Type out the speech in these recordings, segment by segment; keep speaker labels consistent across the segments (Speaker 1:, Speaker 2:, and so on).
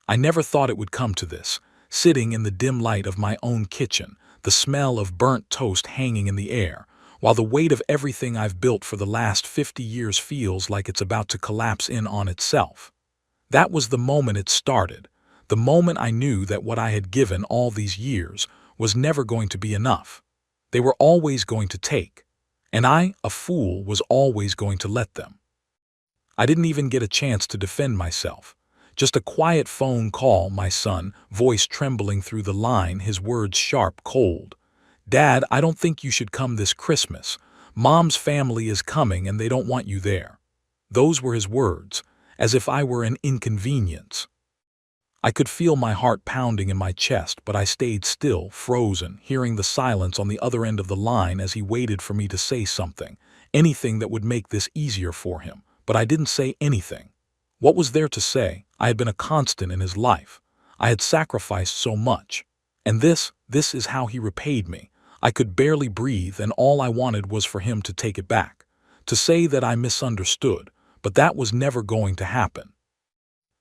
Speaker 1: I never thought it would come to this, sitting in the dim light of my own kitchen, the smell of burnt toast hanging in the air, while the weight of everything I've built for the last 50 years feels like it's about to collapse in on itself. That was the moment it started, the moment I knew that what I had given all these years was never going to be enough. They were always going to take, and I, a fool, was always going to let them. I didn't even get a chance to defend myself. Just a quiet phone call, my son, voice trembling through the line, his words sharp, cold. "Dad, I don't think you should come this Christmas. Mom's family is coming and they don't want you there." Those were his words, as if I were an inconvenience. I could feel my heart pounding in my chest, but I stayed still, frozen, hearing the silence on the other end of the line as he waited for me to say something, anything that would make this easier for him. But I didn't say anything. What was there to say? I had been a constant in his life. I had sacrificed so much. And this is how he repaid me. I could barely breathe, and all I wanted was for him to take it back, to say that I misunderstood, but that was never going to happen.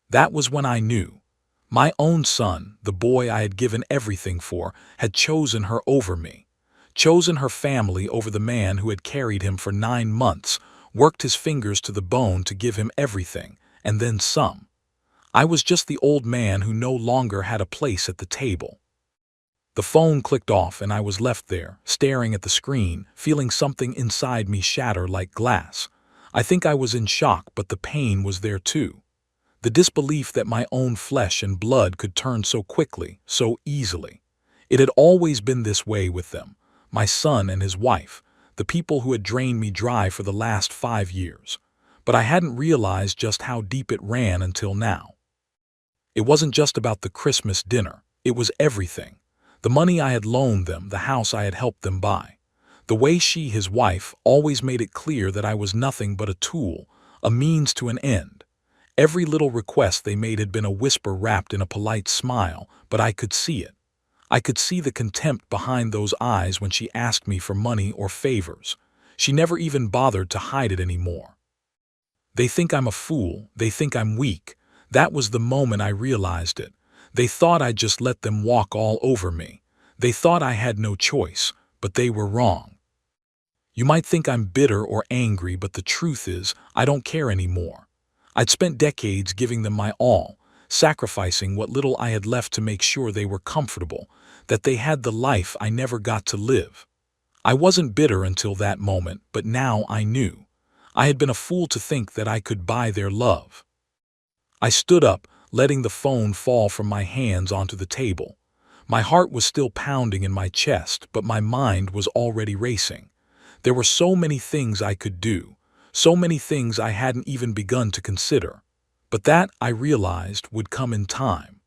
Speaker 1: That was when I knew. My own son, the boy I had given everything for, had chosen her over me, chosen her family over the man who had carried him for 9 months, worked his fingers to the bone to give him everything, and then some. I was just the old man who no longer had a place at the table. The phone clicked off and I was left there, staring at the screen, feeling something inside me shatter like glass. I think I was in shock, but the pain was there too. The disbelief that my own flesh and blood could turn so quickly, so easily. It had always been this way with them, my son and his wife, the people who had drained me dry for the last 5 years. But I hadn't realized just how deep it ran until now. It wasn't just about the Christmas dinner, it was everything. The money I had loaned them, the house I had helped them buy. The way she, his wife, always made it clear that I was nothing but a tool, a means to an end. Every little request they made had been a whisper wrapped in a polite smile, but I could see it. I could see the contempt behind those eyes when she asked me for money or favors. She never even bothered to hide it anymore. They think I'm a fool, they think I'm weak. That was the moment I realized it. They thought I'd just let them walk all over me. They thought I had no choice, but they were wrong. You might think I'm bitter or angry, but the truth is, I don't care anymore. I'd spent decades giving them my all, sacrificing what little I had left to make sure they were comfortable, that they had the life I never got to live. I wasn't bitter until that moment, but now I knew. I had been a fool to think that I could buy their love. I stood up, letting the phone fall from my hands onto the table. My heart was still pounding in my chest, but my mind was already racing. There were so many things I could do, so many things I hadn't even begun to consider. But that, I realized, would come in time.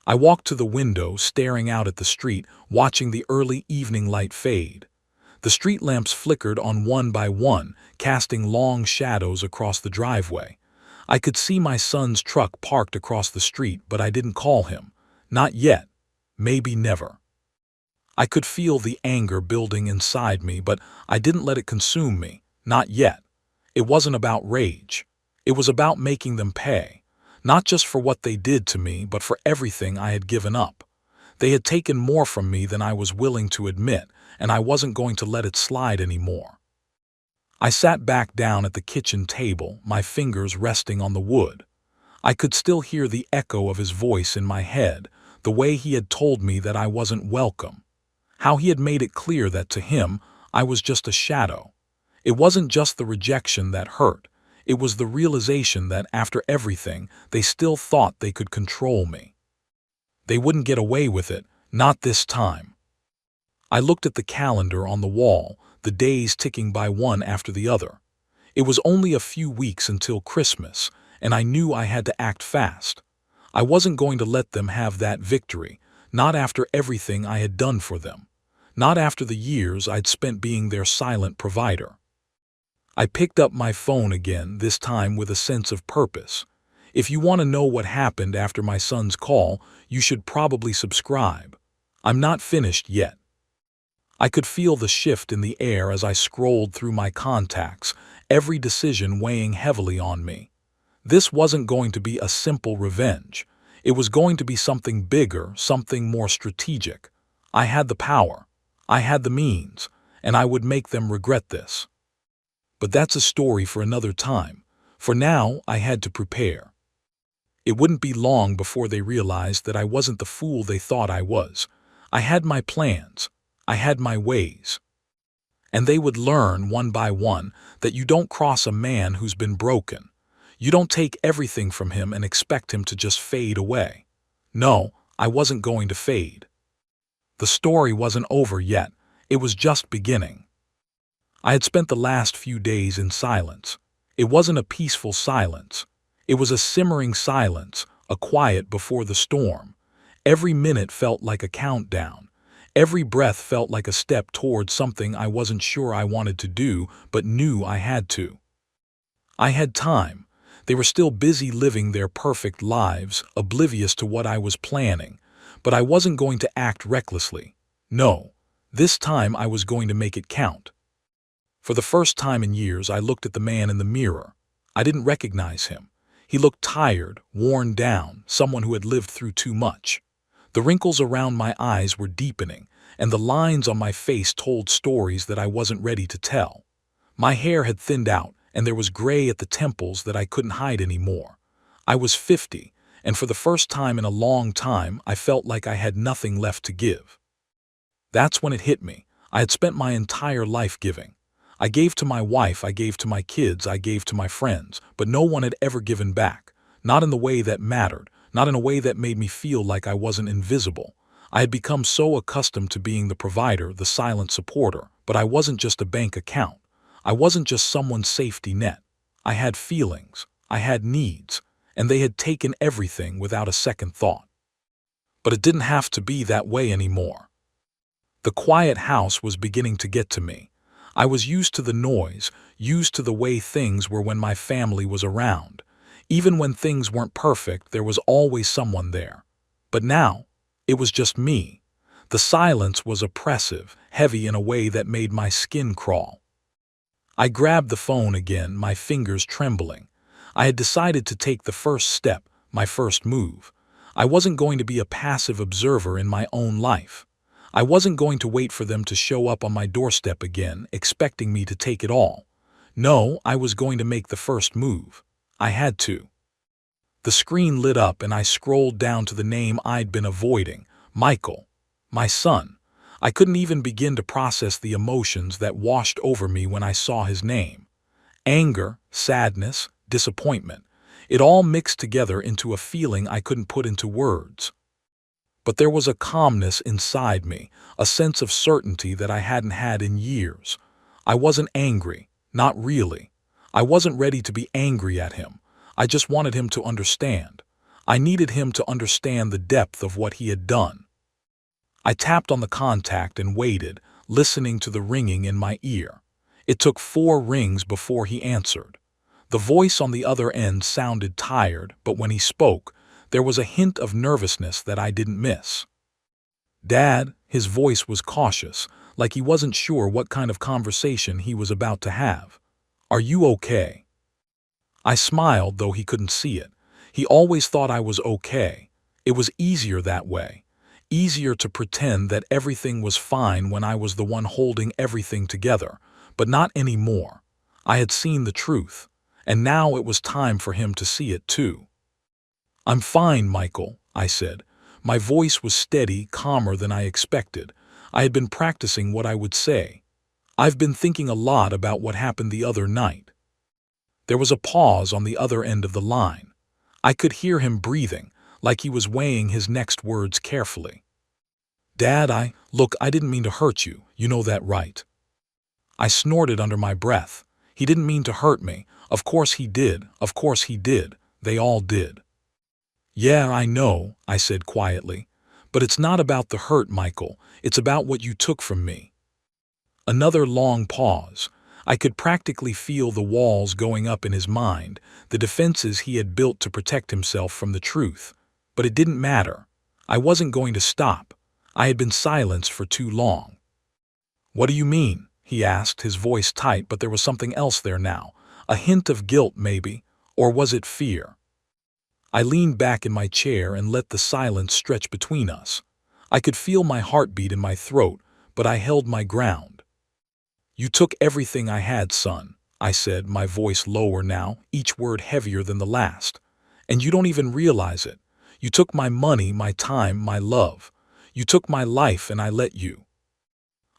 Speaker 1: I walked to the window, staring out at the street, watching the early evening light fade. The street lamps flickered on one by one, casting long shadows across the driveway. I could see my son's truck parked across the street, but I didn't call him. Not yet. Maybe never. I could feel the anger building inside me, but I didn't let it consume me. Not yet. It wasn't about rage. It was about making them pay. Not just for what they did to me, but for everything I had given up. They had taken more from me than I was willing to admit, and I wasn't going to let it slide anymore. I sat back down at the kitchen table, my fingers resting on the wood. I could still hear the echo of his voice in my head, the way he had told me that I wasn't welcome. How he had made it clear that to him, I was just a shadow. It wasn't just the rejection that hurt. It was the realization that after everything, they still thought they could control me. They wouldn't get away with it, not this time. I looked at the calendar on the wall, the days ticking by one after the other. It was only a few weeks until Christmas, and I knew I had to act fast. I wasn't going to let them have that victory, not after everything I had done for them, not after the years I'd spent being their silent provider. I picked up my phone again, this time with a sense of purpose. If you want to know what happened after my son's call, you should probably subscribe. I'm not finished yet. I could feel the shift in the air as I scrolled through my contacts, every decision weighing heavily on me. This wasn't going to be a simple revenge. It was going to be something bigger, something more strategic. I had the power. I had the means, and I would make them regret this. But that's a story for another time. For now, I had to prepare. It wouldn't be long before they realized that I wasn't the fool they thought I was. I had my plans. I had my ways. And they would learn one by one that you don't cross a man who's been broken. You don't take everything from him and expect him to just fade away. No, I wasn't going to fade. The story wasn't over yet. It was just beginning. I had spent the last few days in silence. It wasn't a peaceful silence. It was a simmering silence, a quiet before the storm. Every minute felt like a countdown. Every breath felt like a step toward something I wasn't sure I wanted to do, but knew I had to. I had time. They were still busy living their perfect lives, oblivious to what I was planning. But I wasn't going to act recklessly. No, this time I was going to make it count. For the first time in years, I looked at the man in the mirror. I didn't recognize him. He looked tired, worn down, someone who had lived through too much. The wrinkles around my eyes were deepening, and the lines on my face told stories that I wasn't ready to tell. My hair had thinned out, and there was gray at the temples that I couldn't hide anymore. I was 50, and for the first time in a long time, I felt like I had nothing left to give. That's when it hit me. I had spent my entire life giving. I gave to my wife, I gave to my kids, I gave to my friends, but no one had ever given back. Not in the way that mattered, not in a way that made me feel like I wasn't invisible. I had become so accustomed to being the provider, the silent supporter, but I wasn't just a bank account. I wasn't just someone's safety net. I had feelings, I had needs, and they had taken everything without a second thought. But it didn't have to be that way anymore. The quiet house was beginning to get to me. I was used to the noise, used to the way things were when my family was around. Even when things weren't perfect, there was always someone there. But now, it was just me. The silence was oppressive, heavy in a way that made my skin crawl. I grabbed the phone again, my fingers trembling. I had decided to take the first step, my first move. I wasn't going to be a passive observer in my own life. I wasn't going to wait for them to show up on my doorstep again, expecting me to take it all. No, I was going to make the first move. I had to. The screen lit up and I scrolled down to the name I'd been avoiding, Michael, my son. I couldn't even begin to process the emotions that washed over me when I saw his name. Anger, sadness, disappointment. It all mixed together into a feeling I couldn't put into words. But there was a calmness inside me, a sense of certainty that I hadn't had in years. I wasn't angry, not really. I wasn't ready to be angry at him. I just wanted him to understand. I needed him to understand the depth of what he had done. I tapped on the contact and waited, listening to the ringing in my ear. It took 4 rings before he answered. The voice on the other end sounded tired, but when he spoke, there was a hint of nervousness that I didn't miss. "Dad," his voice was cautious, like he wasn't sure what kind of conversation he was about to have. "Are you okay?" I smiled, though he couldn't see it. He always thought I was okay. It was easier that way. Easier to pretend that everything was fine when I was the one holding everything together, but not anymore. I had seen the truth, and now it was time for him to see it too. "I'm fine, Michael," I said. My voice was steady, calmer than I expected. I had been practicing what I would say. "I've been thinking a lot about what happened the other night." There was a pause on the other end of the line. I could hear him breathing, like he was weighing his next words carefully. "Dad, look, I didn't mean to hurt you. You know that, right?" I snorted under my breath. He didn't mean to hurt me. Of course he did. Of course he did. They all did. "Yeah, I know," I said quietly. "But it's not about the hurt, Michael. It's about what you took from me." Another long pause. I could practically feel the walls going up in his mind, the defenses he had built to protect himself from the truth. But it didn't matter. I wasn't going to stop. I had been silenced for too long. "What do you mean?" he asked, his voice tight, but there was something else there now. A hint of guilt, maybe. Or was it fear? I leaned back in my chair and let the silence stretch between us. I could feel my heartbeat in my throat, but I held my ground. "You took everything I had, son," I said, my voice lower now, each word heavier than the last. "And you don't even realize it. You took my money, my time, my love. You took my life and I let you."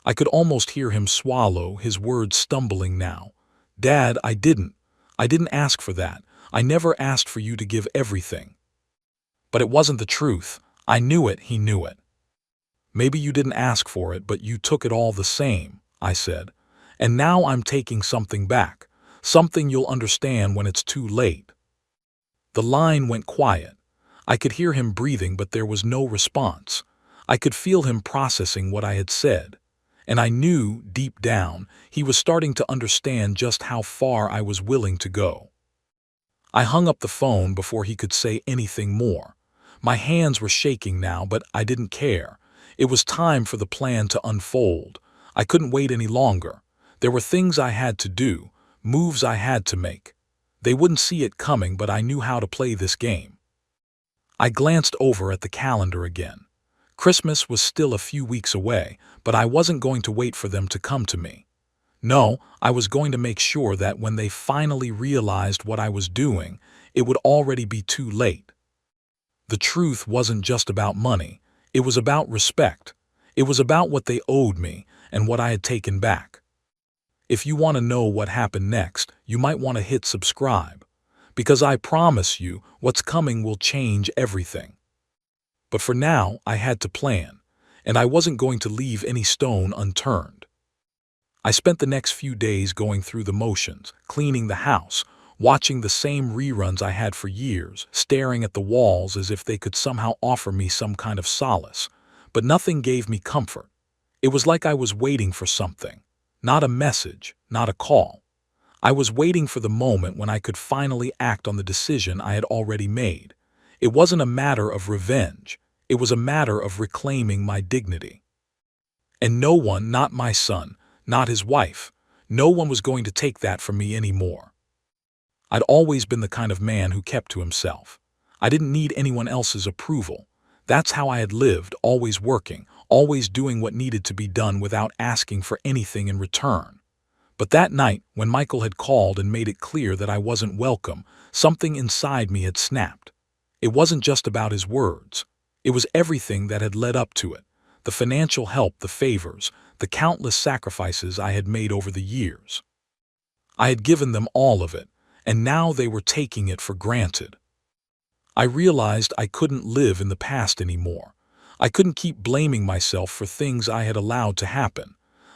Speaker 1: I could almost hear him swallow, his words stumbling now. "Dad, I didn't ask for that. I never asked for you to give everything." But it wasn't the truth. I knew it, he knew it. "Maybe you didn't ask for it, but you took it all the same," I said. "And now I'm taking something back, something you'll understand when it's too late." The line went quiet. I could hear him breathing, but there was no response. I could feel him processing what I had said. And I knew, deep down, he was starting to understand just how far I was willing to go. I hung up the phone before he could say anything more. My hands were shaking now, but I didn't care. It was time for the plan to unfold. I couldn't wait any longer. There were things I had to do, moves I had to make. They wouldn't see it coming, but I knew how to play this game. I glanced over at the calendar again. Christmas was still a few weeks away, but I wasn't going to wait for them to come to me. No, I was going to make sure that when they finally realized what I was doing, it would already be too late. The truth wasn't just about money. It was about respect. It was about what they owed me and what I had taken back. If you want to know what happened next, you might want to hit subscribe, because I promise you what's coming will change everything. But for now, I had to plan, and I wasn't going to leave any stone unturned. I spent the next few days going through the motions, cleaning the house, watching the same reruns I had for years, staring at the walls as if they could somehow offer me some kind of solace. But nothing gave me comfort. It was like I was waiting for something. Not a message, not a call. I was waiting for the moment when I could finally act on the decision I had already made. It wasn't a matter of revenge. It was a matter of reclaiming my dignity. And no one, not my son, not his wife, no one was going to take that from me anymore. I'd always been the kind of man who kept to himself. I didn't need anyone else's approval. That's how I had lived, always working, always doing what needed to be done without asking for anything in return. But that night, when Michael had called and made it clear that I wasn't welcome, something inside me had snapped. It wasn't just about his words. It was everything that had led up to it. The financial help, the favors, the countless sacrifices I had made over the years. I had given them all of it, and now they were taking it for granted. I realized I couldn't live in the past anymore. I couldn't keep blaming myself for things I had allowed to happen.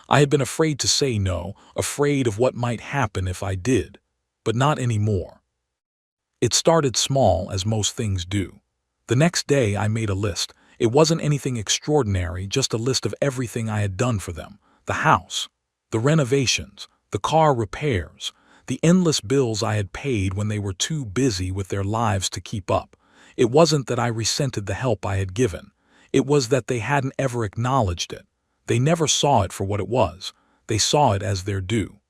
Speaker 1: I had been afraid to say no, afraid of what might happen if I did, but not anymore. It started small, as most things do. The next day I made a list. It wasn't anything extraordinary, just a list of everything I had done for them. The house, the renovations, the car repairs, the endless bills I had paid when they were too busy with their lives to keep up. It wasn't that I resented the help I had given. It was that they hadn't ever acknowledged it. They never saw it for what it was. They saw it as their due.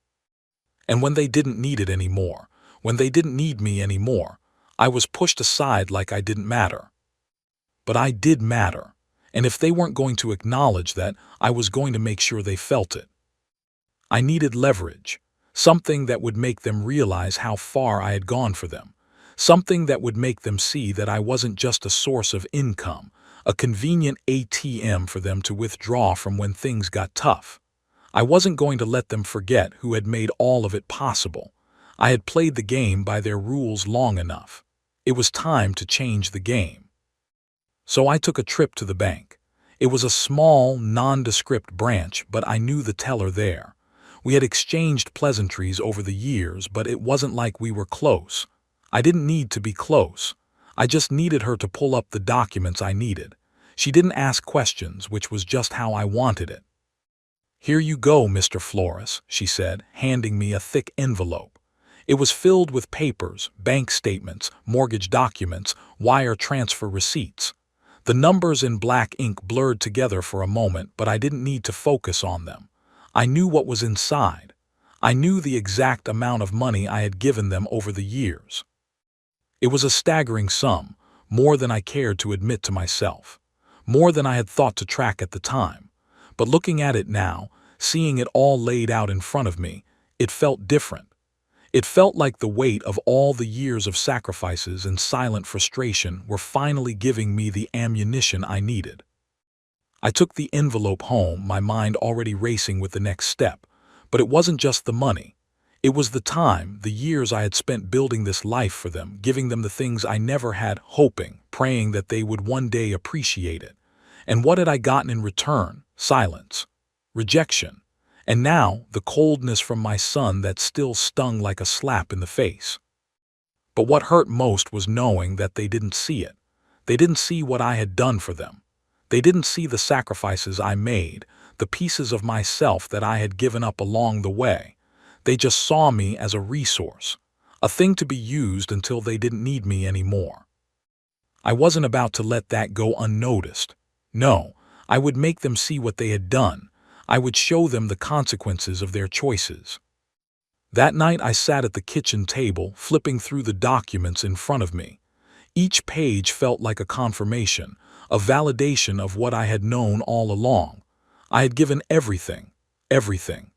Speaker 1: And when they didn't need it anymore, when they didn't need me anymore, I was pushed aside like I didn't matter. But I did matter, and if they weren't going to acknowledge that, I was going to make sure they felt it. I needed leverage, something that would make them realize how far I had gone for them, something that would make them see that I wasn't just a source of income, a convenient ATM for them to withdraw from when things got tough. I wasn't going to let them forget who had made all of it possible. I had played the game by their rules long enough. It was time to change the game. So I took a trip to the bank. It was a small, nondescript branch, but I knew the teller there. We had exchanged pleasantries over the years, but it wasn't like we were close. I didn't need to be close. I just needed her to pull up the documents I needed. She didn't ask questions, which was just how I wanted it. "Here you go, Mr. Flores," she said, handing me a thick envelope. It was filled with papers, bank statements, mortgage documents, wire transfer receipts. The numbers in black ink blurred together for a moment, but I didn't need to focus on them. I knew what was inside. I knew the exact amount of money I had given them over the years. It was a staggering sum, more than I cared to admit to myself, more than I had thought to track at the time. But looking at it now, seeing it all laid out in front of me, it felt different. It felt like the weight of all the years of sacrifices and silent frustration were finally giving me the ammunition I needed. I took the envelope home, my mind already racing with the next step. But it wasn't just the money. It was the time, the years I had spent building this life for them, giving them the things I never had, hoping, praying that they would one day appreciate it. And what had I gotten in return? Silence. Rejection. And now, the coldness from my son that still stung like a slap in the face. But what hurt most was knowing that they didn't see it. They didn't see what I had done for them. They didn't see the sacrifices I made, the pieces of myself that I had given up along the way. They just saw me as a resource, a thing to be used until they didn't need me anymore. I wasn't about to let that go unnoticed. No, I would make them see what they had done. I would show them the consequences of their choices. That night I sat at the kitchen table, flipping through the documents in front of me. Each page felt like a confirmation, a validation of what I had known all along. I had given everything, everything.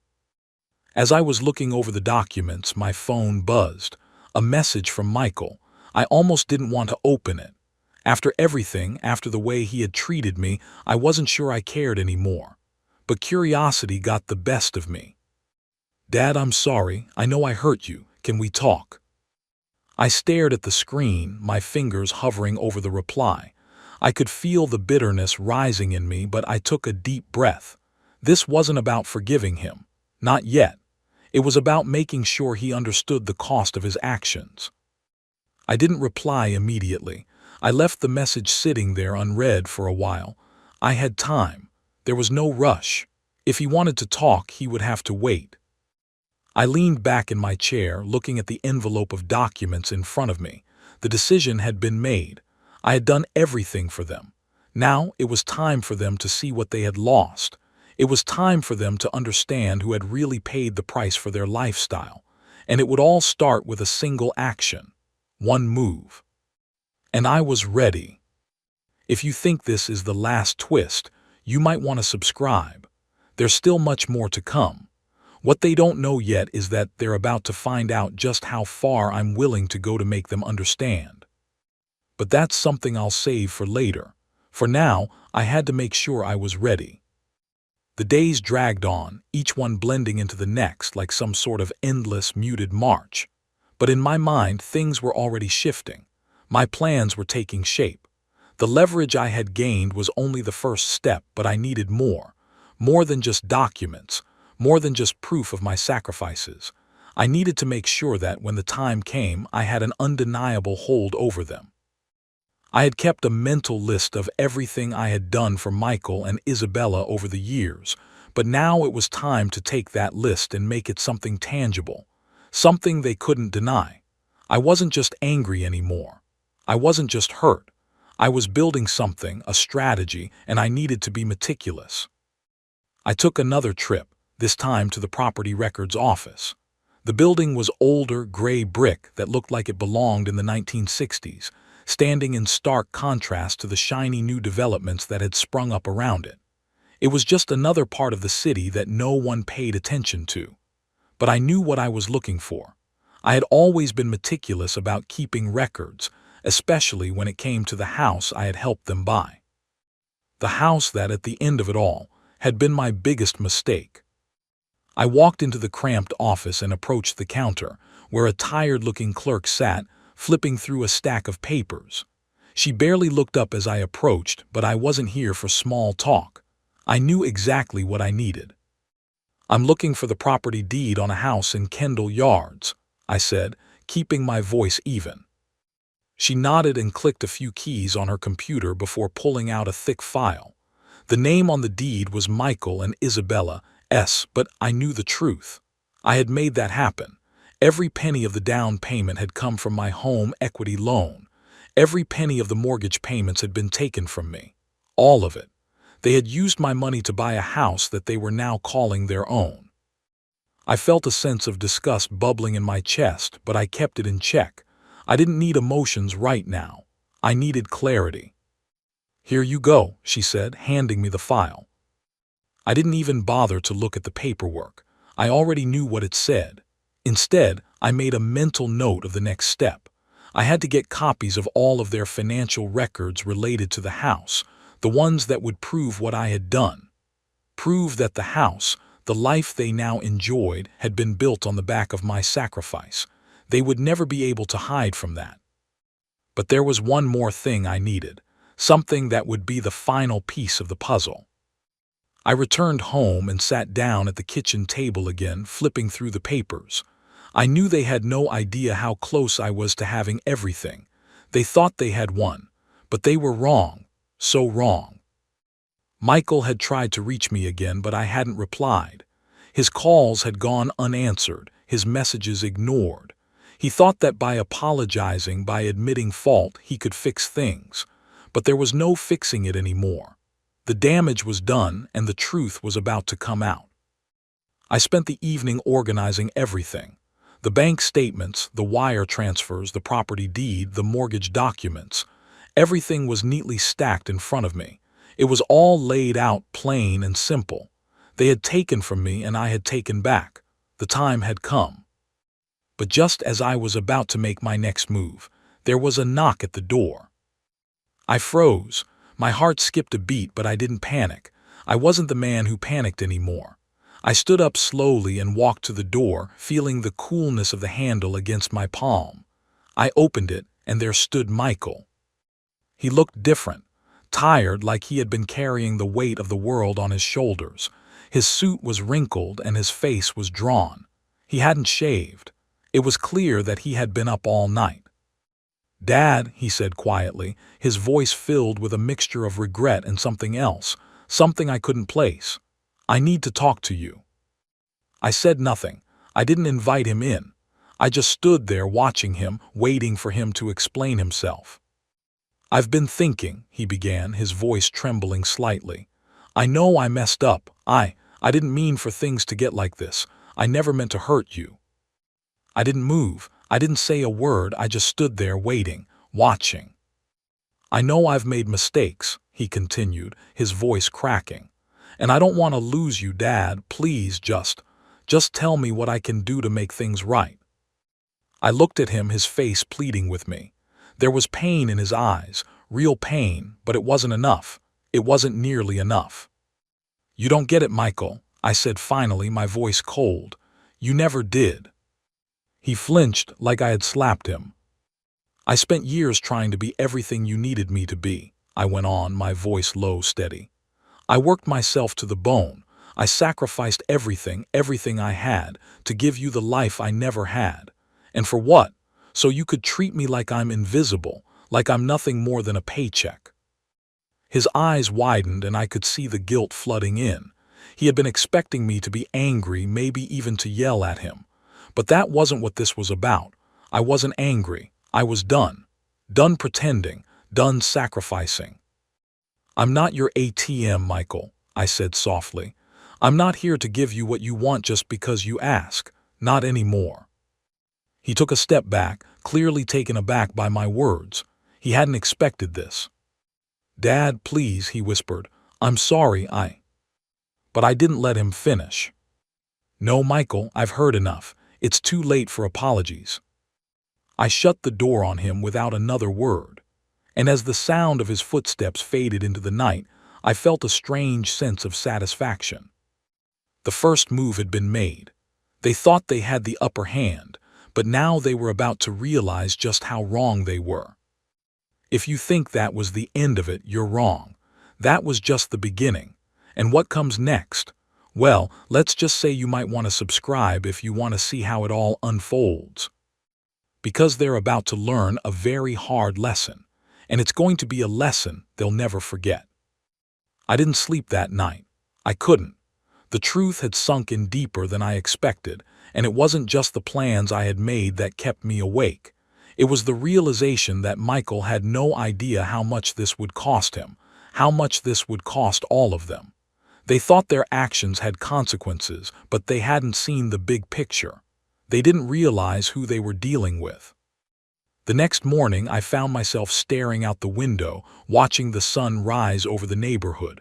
Speaker 1: As I was looking over the documents, my phone buzzed. A message from Michael. I almost didn't want to open it. After everything, after the way he had treated me, I wasn't sure I cared anymore. But curiosity got the best of me. "Dad, I'm sorry. I know I hurt you. Can we talk?" I stared at the screen, my fingers hovering over the reply. I could feel the bitterness rising in me, but I took a deep breath. This wasn't about forgiving him. Not yet. It was about making sure he understood the cost of his actions. I didn't reply immediately. I left the message sitting there unread for a while. I had time. There was no rush. If he wanted to talk, he would have to wait. I leaned back in my chair, looking at the envelope of documents in front of me. The decision had been made. I had done everything for them. Now it was time for them to see what they had lost. It was time for them to understand who had really paid the price for their lifestyle. And it would all start with a single action. One move. And I was ready. If you think this is the last twist, you might want to subscribe. There's still much more to come. What they don't know yet is that they're about to find out just how far I'm willing to go to make them understand. But that's something I'll save for later. For now, I had to make sure I was ready. The days dragged on, each one blending into the next like some sort of endless, muted march. But in my mind, things were already shifting. My plans were taking shape. The leverage I had gained was only the first step, but I needed more. More than just documents, more than just proof of my sacrifices. I needed to make sure that when the time came, I had an undeniable hold over them. I had kept a mental list of everything I had done for Michael and Isabella over the years, but now it was time to take that list and make it something tangible, something they couldn't deny. I wasn't just angry anymore. I wasn't just hurt. I was building something, a strategy, and I needed to be meticulous. I took another trip, this time to the property records office. The building was older, gray brick that looked like it belonged in the 1960s, standing in stark contrast to the shiny new developments that had sprung up around it. It was just another part of the city that no one paid attention to. But I knew what I was looking for. I had always been meticulous about keeping records, especially when it came to the house I had helped them buy. The house that, at the end of it all, had been my biggest mistake. I walked into the cramped office and approached the counter, where a tired-looking clerk sat, flipping through a stack of papers. She barely looked up as I approached, but I wasn't here for small talk. I knew exactly what I needed. "I'm looking for the property deed on a house in Kendall Yards," I said, keeping my voice even. She nodded and clicked a few keys on her computer before pulling out a thick file. The name on the deed was Michael and Isabella S., but I knew the truth. I had made that happen. Every penny of the down payment had come from my home equity loan. Every penny of the mortgage payments had been taken from me. All of it. They had used my money to buy a house that they were now calling their own. I felt a sense of disgust bubbling in my chest, but I kept it in check. I didn't need emotions right now. I needed clarity. "Here you go," she said, handing me the file. I didn't even bother to look at the paperwork. I already knew what it said. Instead, I made a mental note of the next step. I had to get copies of all of their financial records related to the house, the ones that would prove what I had done. Prove that the house, the life they now enjoyed, had been built on the back of my sacrifice. They would never be able to hide from that. But there was one more thing I needed, something that would be the final piece of the puzzle. I returned home and sat down at the kitchen table again, flipping through the papers. I knew they had no idea how close I was to having everything. They thought they had won, but they were wrong, so wrong. Michael had tried to reach me again, but I hadn't replied. His calls had gone unanswered, his messages ignored. He thought that by apologizing, by admitting fault, he could fix things. But there was no fixing it anymore. The damage was done, and the truth was about to come out. I spent the evening organizing everything. The bank statements, the wire transfers, the property deed, the mortgage documents. Everything was neatly stacked in front of me. It was all laid out plain and simple. They had taken from me and I had taken back. The time had come. But just as I was about to make my next move, there was a knock at the door. I froze. My heart skipped a beat, but I didn't panic. I wasn't the man who panicked anymore. I stood up slowly and walked to the door, feeling the coolness of the handle against my palm. I opened it, and there stood Michael. He looked different, tired, like he had been carrying the weight of the world on his shoulders. His suit was wrinkled and his face was drawn. He hadn't shaved. It was clear that he had been up all night. "Dad," he said quietly, his voice filled with a mixture of regret and something else, something I couldn't place. "I need to talk to you." I said nothing. I didn't invite him in. I just stood there watching him, waiting for him to explain himself. "I've been thinking," he began, his voice trembling slightly. "I know I messed up. I didn't mean for things to get like this. I never meant to hurt you." I didn't move. I didn't say a word. I just stood there waiting, watching. "I know I've made mistakes," he continued, his voice cracking. "And I don't want to lose you, Dad. Please just tell me what I can do to make things right." I looked at him, his face pleading with me. There was pain in his eyes, real pain, but it wasn't enough. It wasn't nearly enough. "You don't get it, Michael," I said finally, my voice cold. "You never did." He flinched like I had slapped him. "I spent years trying to be everything you needed me to be," I went on, my voice low, steady. "I worked myself to the bone. I sacrificed everything I had, to give you the life I never had. And for what? So you could treat me like I'm invisible, like I'm nothing more than a paycheck." His eyes widened and I could see the guilt flooding in. He had been expecting me to be angry, maybe even to yell at him. But that wasn't what this was about. I wasn't angry. I was done. Done pretending. Done sacrificing. "I'm not your ATM, Michael," I said softly. "I'm not here to give you what you want just because you ask. Not anymore." He took a step back, clearly taken aback by my words. He hadn't expected this. "Dad, please," he whispered. "I'm sorry, But I didn't let him finish. "No, Michael, I've heard enough. It's too late for apologies." I shut the door on him without another word. And as the sound of his footsteps faded into the night, I felt a strange sense of satisfaction. The first move had been made. They thought they had the upper hand, but now they were about to realize just how wrong they were. If you think that was the end of it, you're wrong. That was just the beginning. And what comes next? Well, let's just say you might want to subscribe if you want to see how it all unfolds. Because they're about to learn a very hard lesson, and it's going to be a lesson they'll never forget. I didn't sleep that night. I couldn't. The truth had sunk in deeper than I expected, and it wasn't just the plans I had made that kept me awake. It was the realization that Michael had no idea how much this would cost him, how much this would cost all of them. They thought their actions had consequences, but they hadn't seen the big picture. They didn't realize who they were dealing with. The next morning, I found myself staring out the window, watching the sun rise over the neighborhood.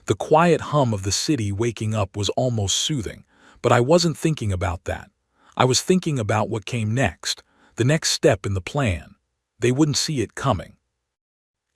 Speaker 1: The quiet hum of the city waking up was almost soothing, but I wasn't thinking about that. I was thinking about what came next, the next step in the plan. They wouldn't see it coming.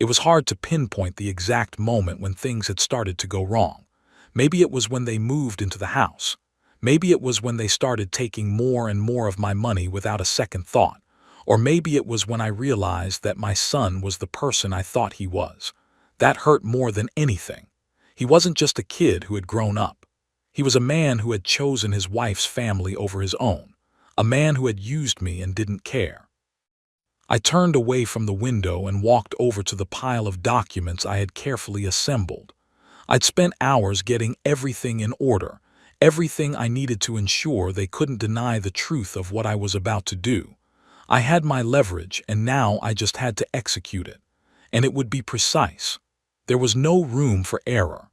Speaker 1: It was hard to pinpoint the exact moment when things had started to go wrong. Maybe it was when they moved into the house. Maybe it was when they started taking more and more of my money without a second thought. Or maybe it was when I realized that my son was the person I thought he was. That hurt more than anything. He wasn't just a kid who had grown up. He was a man who had chosen his wife's family over his own. A man who had used me and didn't care. I turned away from the window and walked over to the pile of documents I had carefully assembled. I'd spent hours getting everything in order, everything I needed to ensure they couldn't deny the truth of what I was about to do. I had my leverage, and now I just had to execute it. And it would be precise. There was no room for error.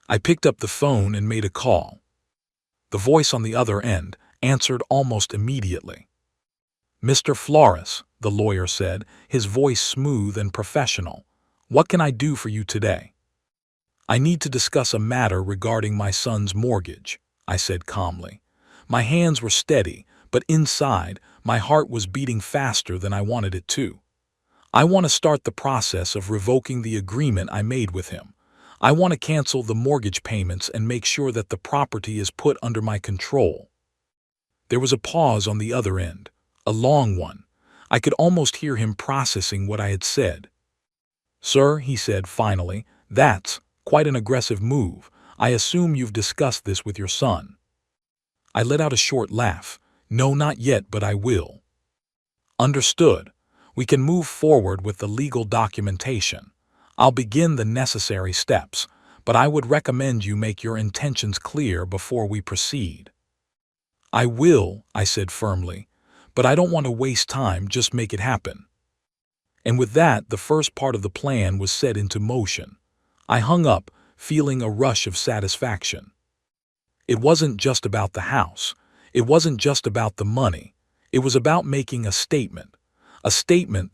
Speaker 1: I picked up the phone and made a call. The voice on the other end answered almost immediately. "Mr. Flores," the lawyer said, his voice smooth and professional. "What can I do for you today?" "I need to discuss a matter regarding my son's mortgage," I said calmly. My hands were steady, but inside, my heart was beating faster than I wanted it to. "I want to start the process of revoking the agreement I made with him. I want to cancel the mortgage payments and make sure that the property is put under my control." There was a pause on the other end, a long one. I could almost hear him processing what I had said. "Sir," he said finally, "that's quite an aggressive move. I assume you've discussed this with your son." I let out a short laugh. "No, not yet, but I will." "Understood. We can move forward with the legal documentation. I'll begin the necessary steps, but I would recommend you make your intentions clear before we proceed." "I will," I said firmly, "but I don't want to waste time, just make it happen." And with that, the first part of the plan was set into motion. I hung up, feeling a rush of satisfaction. It wasn't just about the house. It wasn't just about the money. It was about making a statement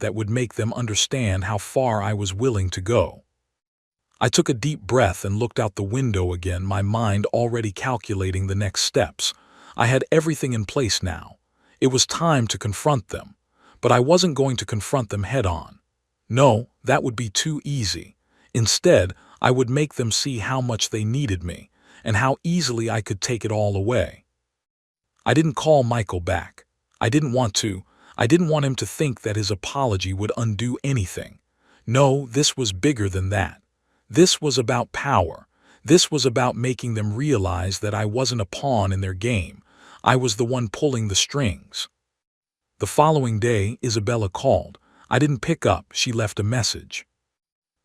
Speaker 1: that would make them understand how far I was willing to go. I took a deep breath and looked out the window again, my mind already calculating the next steps. I had everything in place now. It was time to confront them. But I wasn't going to confront them head on. No, that would be too easy. Instead, I would make them see how much they needed me, and how easily I could take it all away. I didn't call Michael back. I didn't want to. I didn't want him to think that his apology would undo anything. No, this was bigger than that. This was about power. This was about making them realize that I wasn't a pawn in their game. I was the one pulling the strings. The following day, Isabella called. I didn't pick up. She left a message.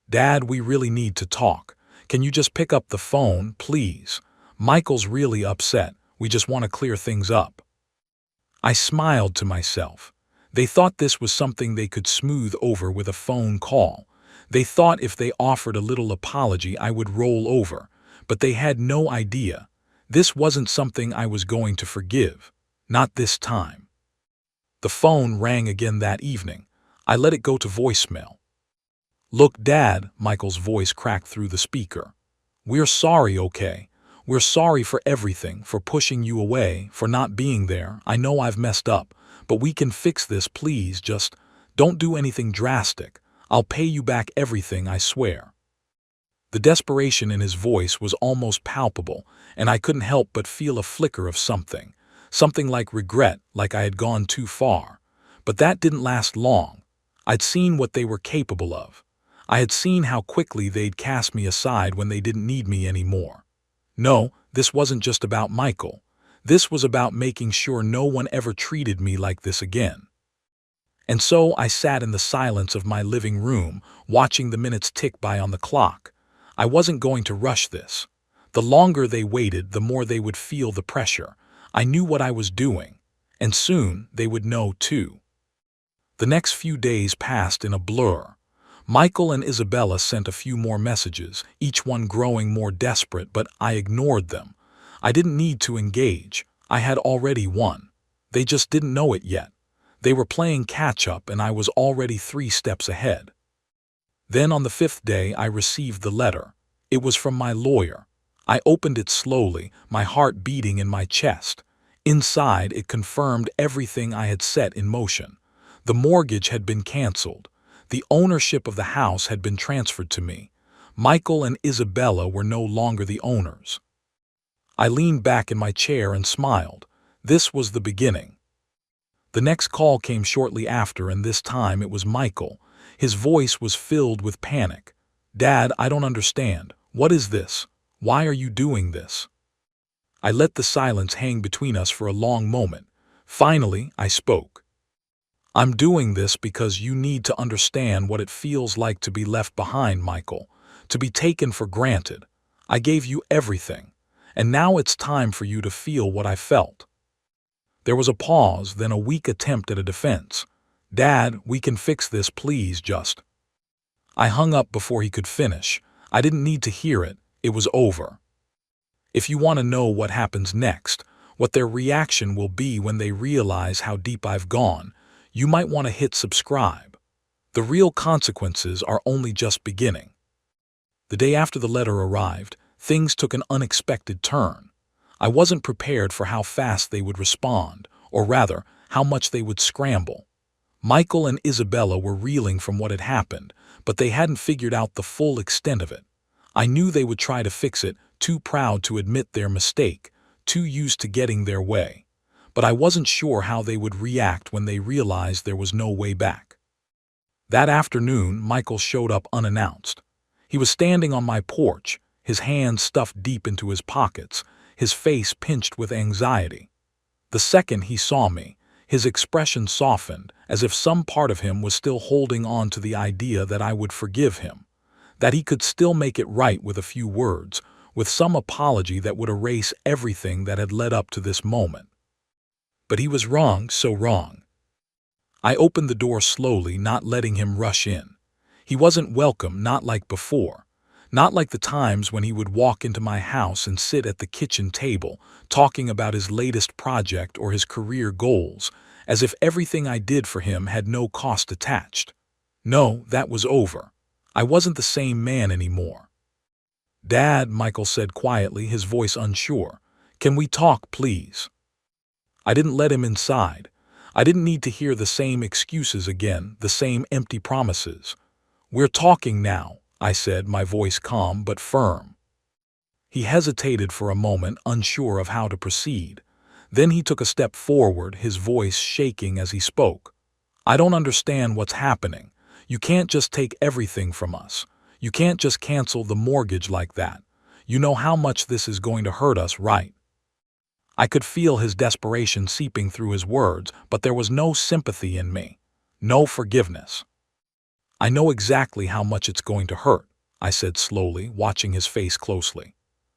Speaker 1: "Dad, we really need to talk. Can you just pick up the phone, please? Michael's really upset. We just want to clear things up." I smiled to myself. They thought this was something they could smooth over with a phone call. They thought if they offered a little apology, I would roll over. But they had no idea. This wasn't something I was going to forgive. Not this time. The phone rang again that evening. I let it go to voicemail. "Look, Dad," Michael's voice cracked through the speaker. "We're sorry, okay? We're sorry for everything, for pushing you away, for not being there. I know I've messed up, but we can fix this, please. Just don't do anything drastic. I'll pay you back everything, I swear." The desperation in his voice was almost palpable, and I couldn't help but feel a flicker of something. Something like regret, like I had gone too far. But that didn't last long. I'd seen what they were capable of. I had seen how quickly they'd cast me aside when they didn't need me anymore. No, this wasn't just about Michael. This was about making sure no one ever treated me like this again. And so I sat in the silence of my living room, watching the minutes tick by on the clock. I wasn't going to rush this. The longer they waited, the more they would feel the pressure. I knew what I was doing, and soon they would know too. The next few days passed in a blur. Michael and Isabella sent a few more messages, each one growing more desperate, but I ignored them. I didn't need to engage. I had already won. They just didn't know it yet. They were playing catch-up and I was already 3 steps ahead. Then on the 5th day I received the letter. It was from my lawyer. I opened it slowly, my heart beating in my chest. Inside, it confirmed everything I had set in motion. The mortgage had been canceled. The ownership of the house had been transferred to me. Michael and Isabella were no longer the owners. I leaned back in my chair and smiled. This was the beginning. The next call came shortly after, and this time it was Michael. His voice was filled with panic. "Dad, I don't understand. What is this? Why are you doing this?" I let the silence hang between us for a long moment. Finally, I spoke. "I'm doing this because you need to understand what it feels like to be left behind, Michael, to be taken for granted. I gave you everything, and now it's time for you to feel what I felt." There was a pause, then a weak attempt at a defense. "Dad, we can fix this, please, just..." I hung up before he could finish. I didn't need to hear it. It was over. If you want to know what happens next, what their reaction will be when they realize how deep I've gone, you might want to hit subscribe. The real consequences are only just beginning. The day after the letter arrived, things took an unexpected turn. I wasn't prepared for how fast they would respond, or rather, how much they would scramble. Michael and Isabella were reeling from what had happened, but they hadn't figured out the full extent of it. I knew they would try to fix it, too proud to admit their mistake, too used to getting their way. But I wasn't sure how they would react when they realized there was no way back. That afternoon, Michael showed up unannounced. He was standing on my porch, his hands stuffed deep into his pockets, his face pinched with anxiety. The second he saw me, his expression softened, as if some part of him was still holding on to the idea that I would forgive him, that he could still make it right with a few words, with some apology that would erase everything that had led up to this moment. But he was wrong, so wrong. I opened the door slowly, not letting him rush in. He wasn't welcome, not like before. Not like the times when he would walk into my house and sit at the kitchen table, talking about his latest project or his career goals, as if everything I did for him had no cost attached. No, that was over. I wasn't the same man anymore. "Dad," Michael said quietly, his voice unsure, "can we talk, please?" I didn't let him inside. I didn't need to hear the same excuses again, the same empty promises. "We're talking now," I said, my voice calm but firm. He hesitated for a moment, unsure of how to proceed. Then he took a step forward, his voice shaking as he spoke. "I don't understand what's happening. You can't just take everything from us. You can't just cancel the mortgage like that. You know how much this is going to hurt us, right?" I could feel his desperation seeping through his words, but there was no sympathy in me, no forgiveness. "I know exactly how much it's going to hurt," I said slowly, watching his face closely.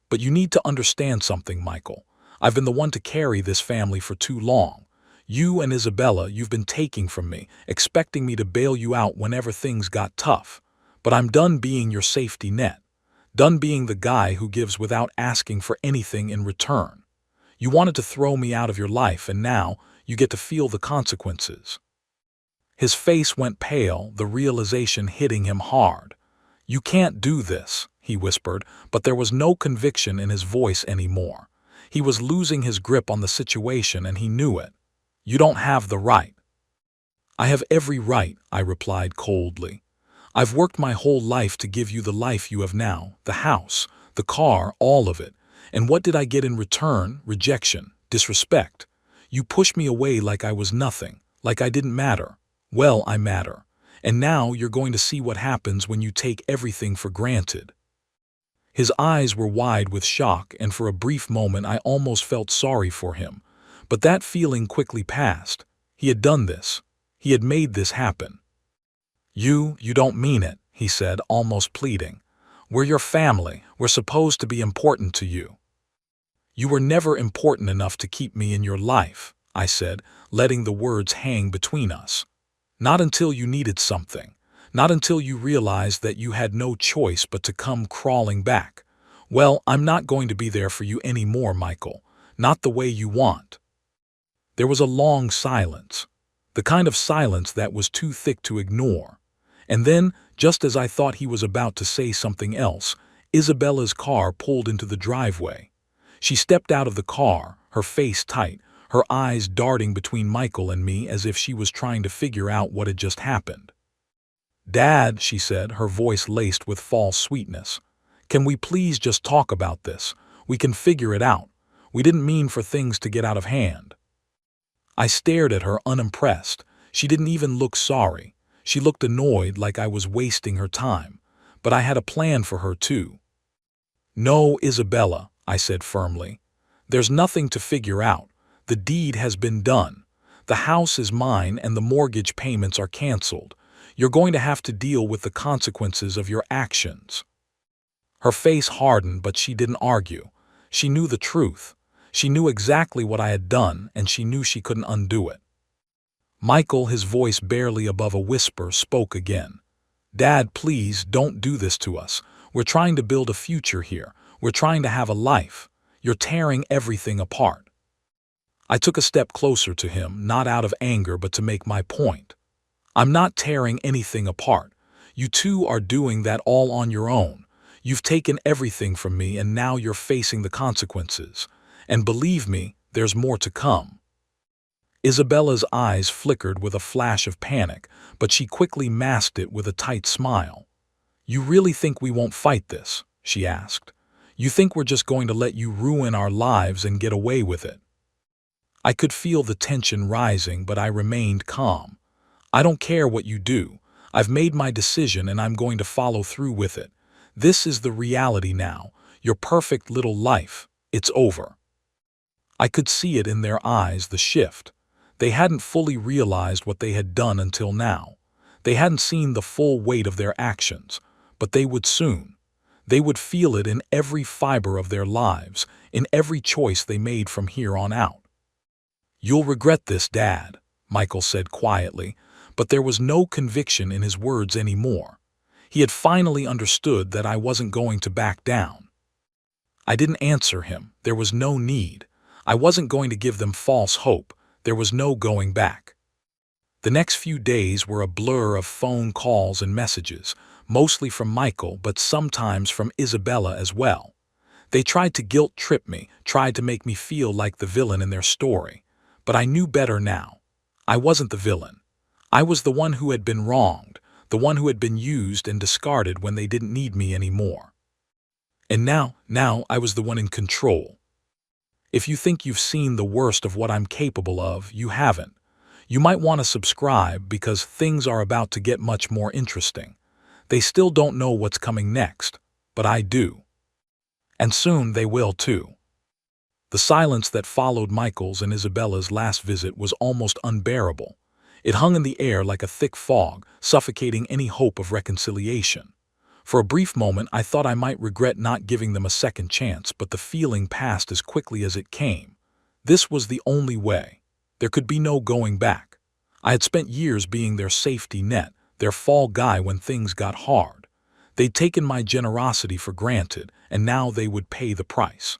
Speaker 1: "But you need to understand something, Michael. I've been the one to carry this family for too long. You and Isabella, you've been taking from me, expecting me to bail you out whenever things got tough. But I'm done being your safety net. Done being the guy who gives without asking for anything in return. You wanted to throw me out of your life, and now you get to feel the consequences." His face went pale, the realization hitting him hard. "You can't do this," he whispered, but there was no conviction in his voice anymore. He was losing his grip on the situation, and he knew it. "You don't have the right." "I have every right," I replied coldly. "I've worked my whole life to give you the life you have now, the house, the car, all of it. And what did I get in return? Rejection, disrespect. You pushed me away like I was nothing, like I didn't matter. Well, I matter. And now you're going to see what happens when you take everything for granted." His eyes were wide with shock, and for a brief moment I almost felt sorry for him. But that feeling quickly passed. He had done this. He had made this happen. You don't mean it," he said, almost pleading. "We're your family. We're supposed to be important to you." "You were never important enough to keep me in your life," I said, letting the words hang between us. "Not until you needed something. Not until you realized that you had no choice but to come crawling back. Well, I'm not going to be there for you anymore, Michael. Not the way you want." There was a long silence. the kind of silence that was too thick to ignore. And then, just as I thought he was about to say something else, Isabella's car pulled into the driveway. She stepped out of the car, her face tight, her eyes darting between Michael and me as if she was trying to figure out what had just happened. "Dad," she said, her voice laced with false sweetness, "can we please just talk about this? We can figure it out. We didn't mean for things to get out of hand." I stared at her unimpressed. She didn't even look sorry. She looked annoyed, like I was wasting her time. But I had a plan for her, too. "No, Isabella," I said firmly. "There's nothing to figure out. The deed has been done. The house is mine and the mortgage payments are canceled. You're going to have to deal with the consequences of your actions." Her face hardened, but she didn't argue. She knew the truth. She knew exactly what I had done, and she knew she couldn't undo it. Michael, his voice barely above a whisper, spoke again. "Dad, please don't do this to us. We're trying to build a future here. We're trying to have a life. You're tearing everything apart." I took a step closer to him, not out of anger but to make my point. "I'm not tearing anything apart. You two are doing that all on your own. You've taken everything from me and now you're facing the consequences. And believe me, there's more to come." Isabella's eyes flickered with a flash of panic, but she quickly masked it with a tight smile. "You really think we won't fight this?" she asked. "You think we're just going to let you ruin our lives and get away with it?" I could feel the tension rising, but I remained calm. "I don't care what you do. I've made my decision and I'm going to follow through with it. This is the reality now. Your perfect little life. It's over." I could see it in their eyes, the shift. They hadn't fully realized what they had done until now. They hadn't seen the full weight of their actions, but they would soon. They would feel it in every fiber of their lives, in every choice they made from here on out. "You'll regret this, Dad," Michael said quietly, but there was no conviction in his words anymore. He had finally understood that I wasn't going to back down. I didn't answer him. There was no need. I wasn't going to give them false hope. There was no going back. The next few days were a blur of phone calls and messages, mostly from Michael, but sometimes from Isabella as well. They tried to guilt-trip me, tried to make me feel like the villain in their story. But I knew better now. I wasn't the villain. I was the one who had been wronged, the one who had been used and discarded when they didn't need me anymore. And now I was the one in control. If you think you've seen the worst of what I'm capable of, you haven't. You might want to subscribe because things are about to get much more interesting. They still don't know what's coming next, but I do. And soon they will too. The silence that followed Michael's and Isabella's last visit was almost unbearable. It hung in the air like a thick fog, suffocating any hope of reconciliation. For a brief moment, I thought I might regret not giving them a second chance, but the feeling passed as quickly as it came. This was the only way. There could be no going back. I had spent years being their safety net, their fall guy when things got hard. They'd taken my generosity for granted, and now they would pay the price.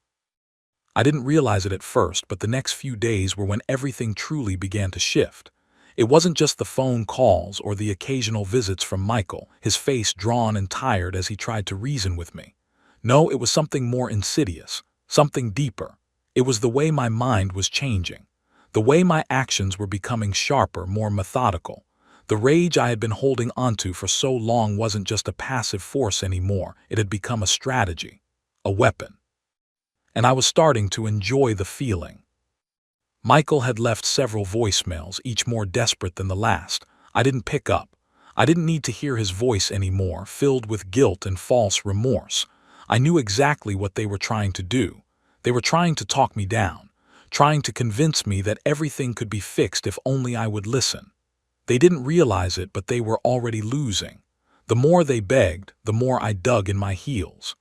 Speaker 1: I didn't realize it at first, but the next few days were when everything truly began to shift. It wasn't just the phone calls or the occasional visits from Michael, his face drawn and tired as he tried to reason with me. No, it was something more insidious, something deeper. It was the way my mind was changing, the way my actions were becoming sharper, more methodical. The rage I had been holding onto for so long wasn't just a passive force anymore. It had become a strategy, a weapon. And I was starting to enjoy the feeling. Michael had left several voicemails, each more desperate than the last. I didn't pick up. I didn't need to hear his voice anymore, filled with guilt and false remorse. I knew exactly what they were trying to do. They were trying to talk me down, trying to convince me that everything could be fixed if only I would listen. They didn't realize it, but they were already losing. The more they begged, the more I dug in my heels.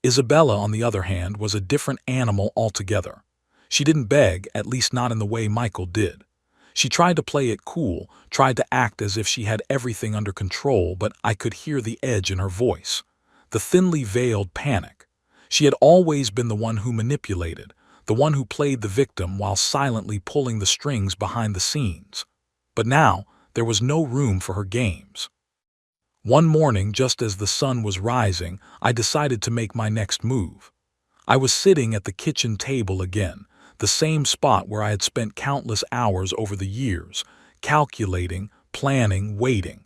Speaker 1: Isabella, on the other hand, was a different animal altogether. She didn't beg, at least not in the way Michael did. She tried to play it cool, tried to act as if she had everything under control, but I could hear the edge in her voice, the thinly veiled panic. She had always been the one who manipulated, the one who played the victim while silently pulling the strings behind the scenes. But now, there was no room for her games. One morning, just as the sun was rising, I decided to make my next move. I was sitting at the kitchen table again, the same spot where I had spent countless hours over the years, calculating, planning, waiting.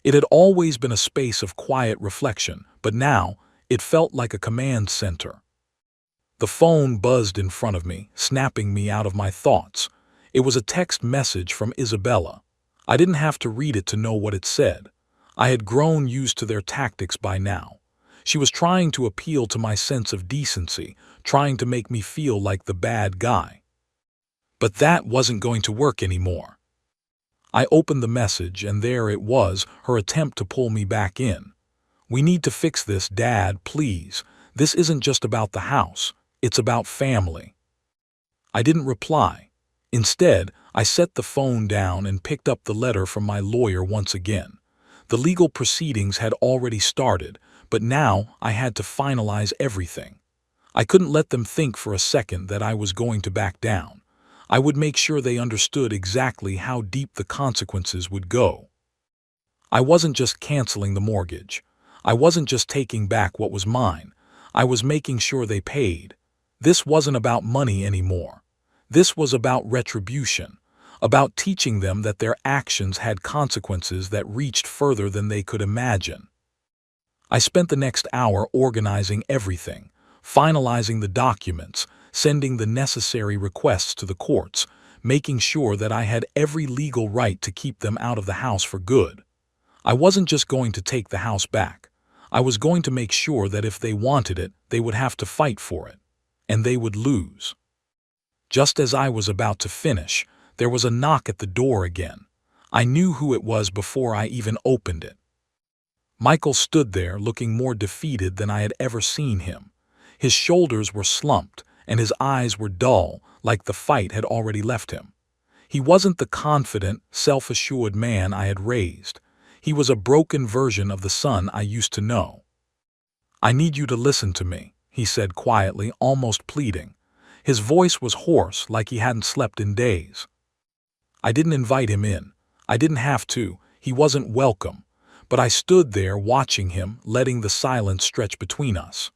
Speaker 1: It had always been a space of quiet reflection, but now it felt like a command center. The phone buzzed in front of me, snapping me out of my thoughts. It was a text message from Isabella. I didn't have to read it to know what it said. I had grown used to their tactics by now. She was trying to appeal to my sense of decency, trying to make me feel like the bad guy. But that wasn't going to work anymore. I opened the message, and there it was, her attempt to pull me back in. "We need to fix this, Dad, please. This isn't just about the house. It's about family." I didn't reply. Instead, I set the phone down and picked up the letter from my lawyer once again. The legal proceedings had already started, but now I had to finalize everything. I couldn't let them think for a second that I was going to back down. I would make sure they understood exactly how deep the consequences would go. I wasn't just canceling the mortgage. I wasn't just taking back what was mine. I was making sure they paid. This wasn't about money anymore. This was about retribution, about teaching them that their actions had consequences that reached further than they could imagine. I spent the next hour organizing everything, finalizing the documents, sending the necessary requests to the courts, making sure that I had every legal right to keep them out of the house for good. I wasn't just going to take the house back. I was going to make sure that if they wanted it, they would have to fight for it. And they would lose. Just as I was about to finish, there was a knock at the door again. I knew who it was before I even opened it. Michael stood there looking more defeated than I had ever seen him. His shoulders were slumped, and his eyes were dull, like the fight had already left him. He wasn't the confident, self-assured man I had raised. He was a broken version of the son I used to know. "I need you to listen to me," he said quietly, almost pleading. His voice was hoarse, like he hadn't slept in days. I didn't invite him in. I didn't have to. He wasn't welcome. But I stood there watching him, letting the silence stretch between us.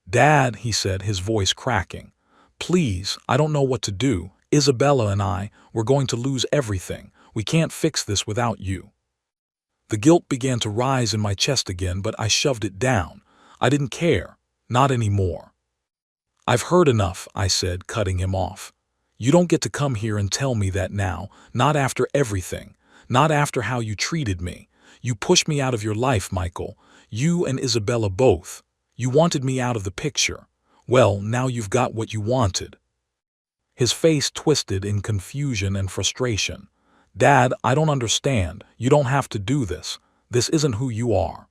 Speaker 1: "Dad," he said, his voice cracking. "Please, I don't know what to do. Isabella and we're going to lose everything. We can't fix this without you." The guilt began to rise in my chest again, but I shoved it down. I didn't care. Not anymore. "I've heard enough," I said, cutting him off. "You don't get to come here and tell me that now, not after everything, not after how you treated me. You pushed me out of your life, Michael. You and Isabella both. You wanted me out of the picture. Well, now you've got what you wanted." His face twisted in confusion and frustration. "Dad, I don't understand. You don't have to do this. This isn't who you are."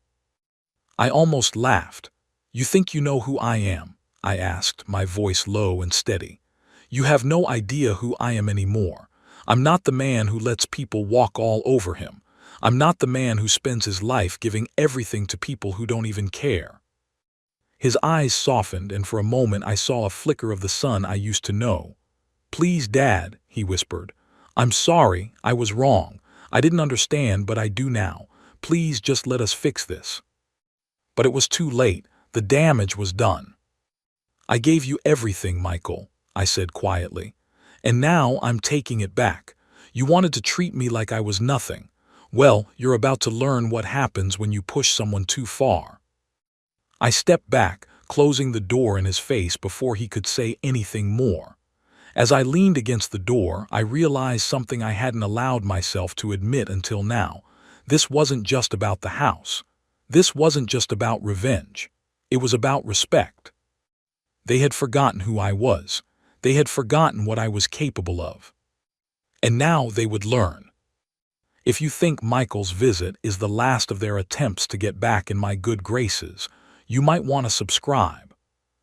Speaker 1: I almost laughed. "You think you know who I am?" I asked, my voice low and steady. "You have no idea who I am anymore. I'm not the man who lets people walk all over him. I'm not the man who spends his life giving everything to people who don't even care." His eyes softened, and for a moment I saw a flicker of the son I used to know. "Please, Dad," he whispered. "I'm sorry. I was wrong. I didn't understand, but I do now. Please just let us fix this." But it was too late. The damage was done. "I gave you everything, Michael," I said quietly. "And now I'm taking it back. You wanted to treat me like I was nothing. Well, you're about to learn what happens when you push someone too far." I stepped back, closing the door in his face before he could say anything more. As I leaned against the door, I realized something I hadn't allowed myself to admit until now. This wasn't just about the house. This wasn't just about revenge. It was about respect. They had forgotten who I was. They had forgotten what I was capable of. And now they would learn. If you think Michael's visit is the last of their attempts to get back in my good graces, you might want to subscribe.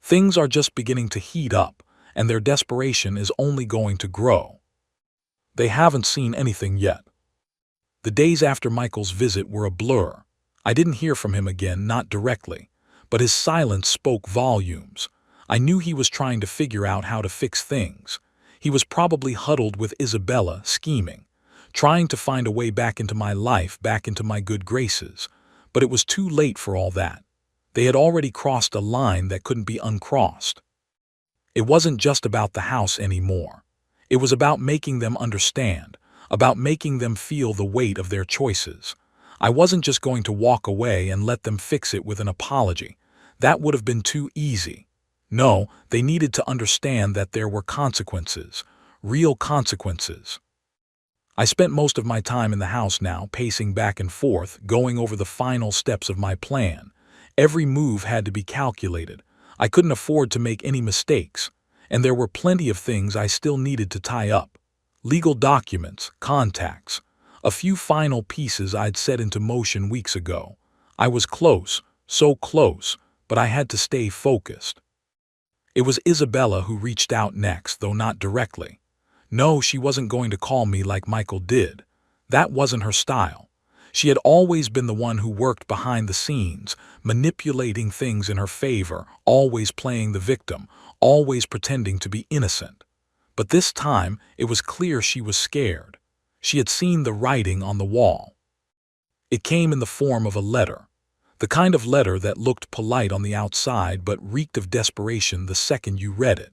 Speaker 1: Things are just beginning to heat up, and their desperation is only going to grow. They haven't seen anything yet. The days after Michael's visit were a blur. I didn't hear from him again, not directly, but his silence spoke volumes. I knew he was trying to figure out how to fix things. He was probably huddled with Isabella, scheming, trying to find a way back into my life, back into my good graces. But it was too late for all that. They had already crossed a line that couldn't be uncrossed. It wasn't just about the house anymore. It was about making them understand, about making them feel the weight of their choices. I wasn't just going to walk away and let them fix it with an apology. That would have been too easy. No, they needed to understand that there were consequences, real consequences. I spent most of my time in the house now, pacing back and forth, going over the final steps of my plan. Every move had to be calculated. I couldn't afford to make any mistakes, and there were plenty of things I still needed to tie up. Legal documents, contacts, a few final pieces I'd set into motion weeks ago. I was close, so close, but I had to stay focused. It was Isabella who reached out next, though not directly. No, she wasn't going to call me like Michael did. That wasn't her style. She had always been the one who worked behind the scenes, manipulating things in her favor, always playing the victim, always pretending to be innocent. But this time, it was clear she was scared. She had seen the writing on the wall. It came in the form of a letter. The kind of letter that looked polite on the outside but reeked of desperation the second you read it.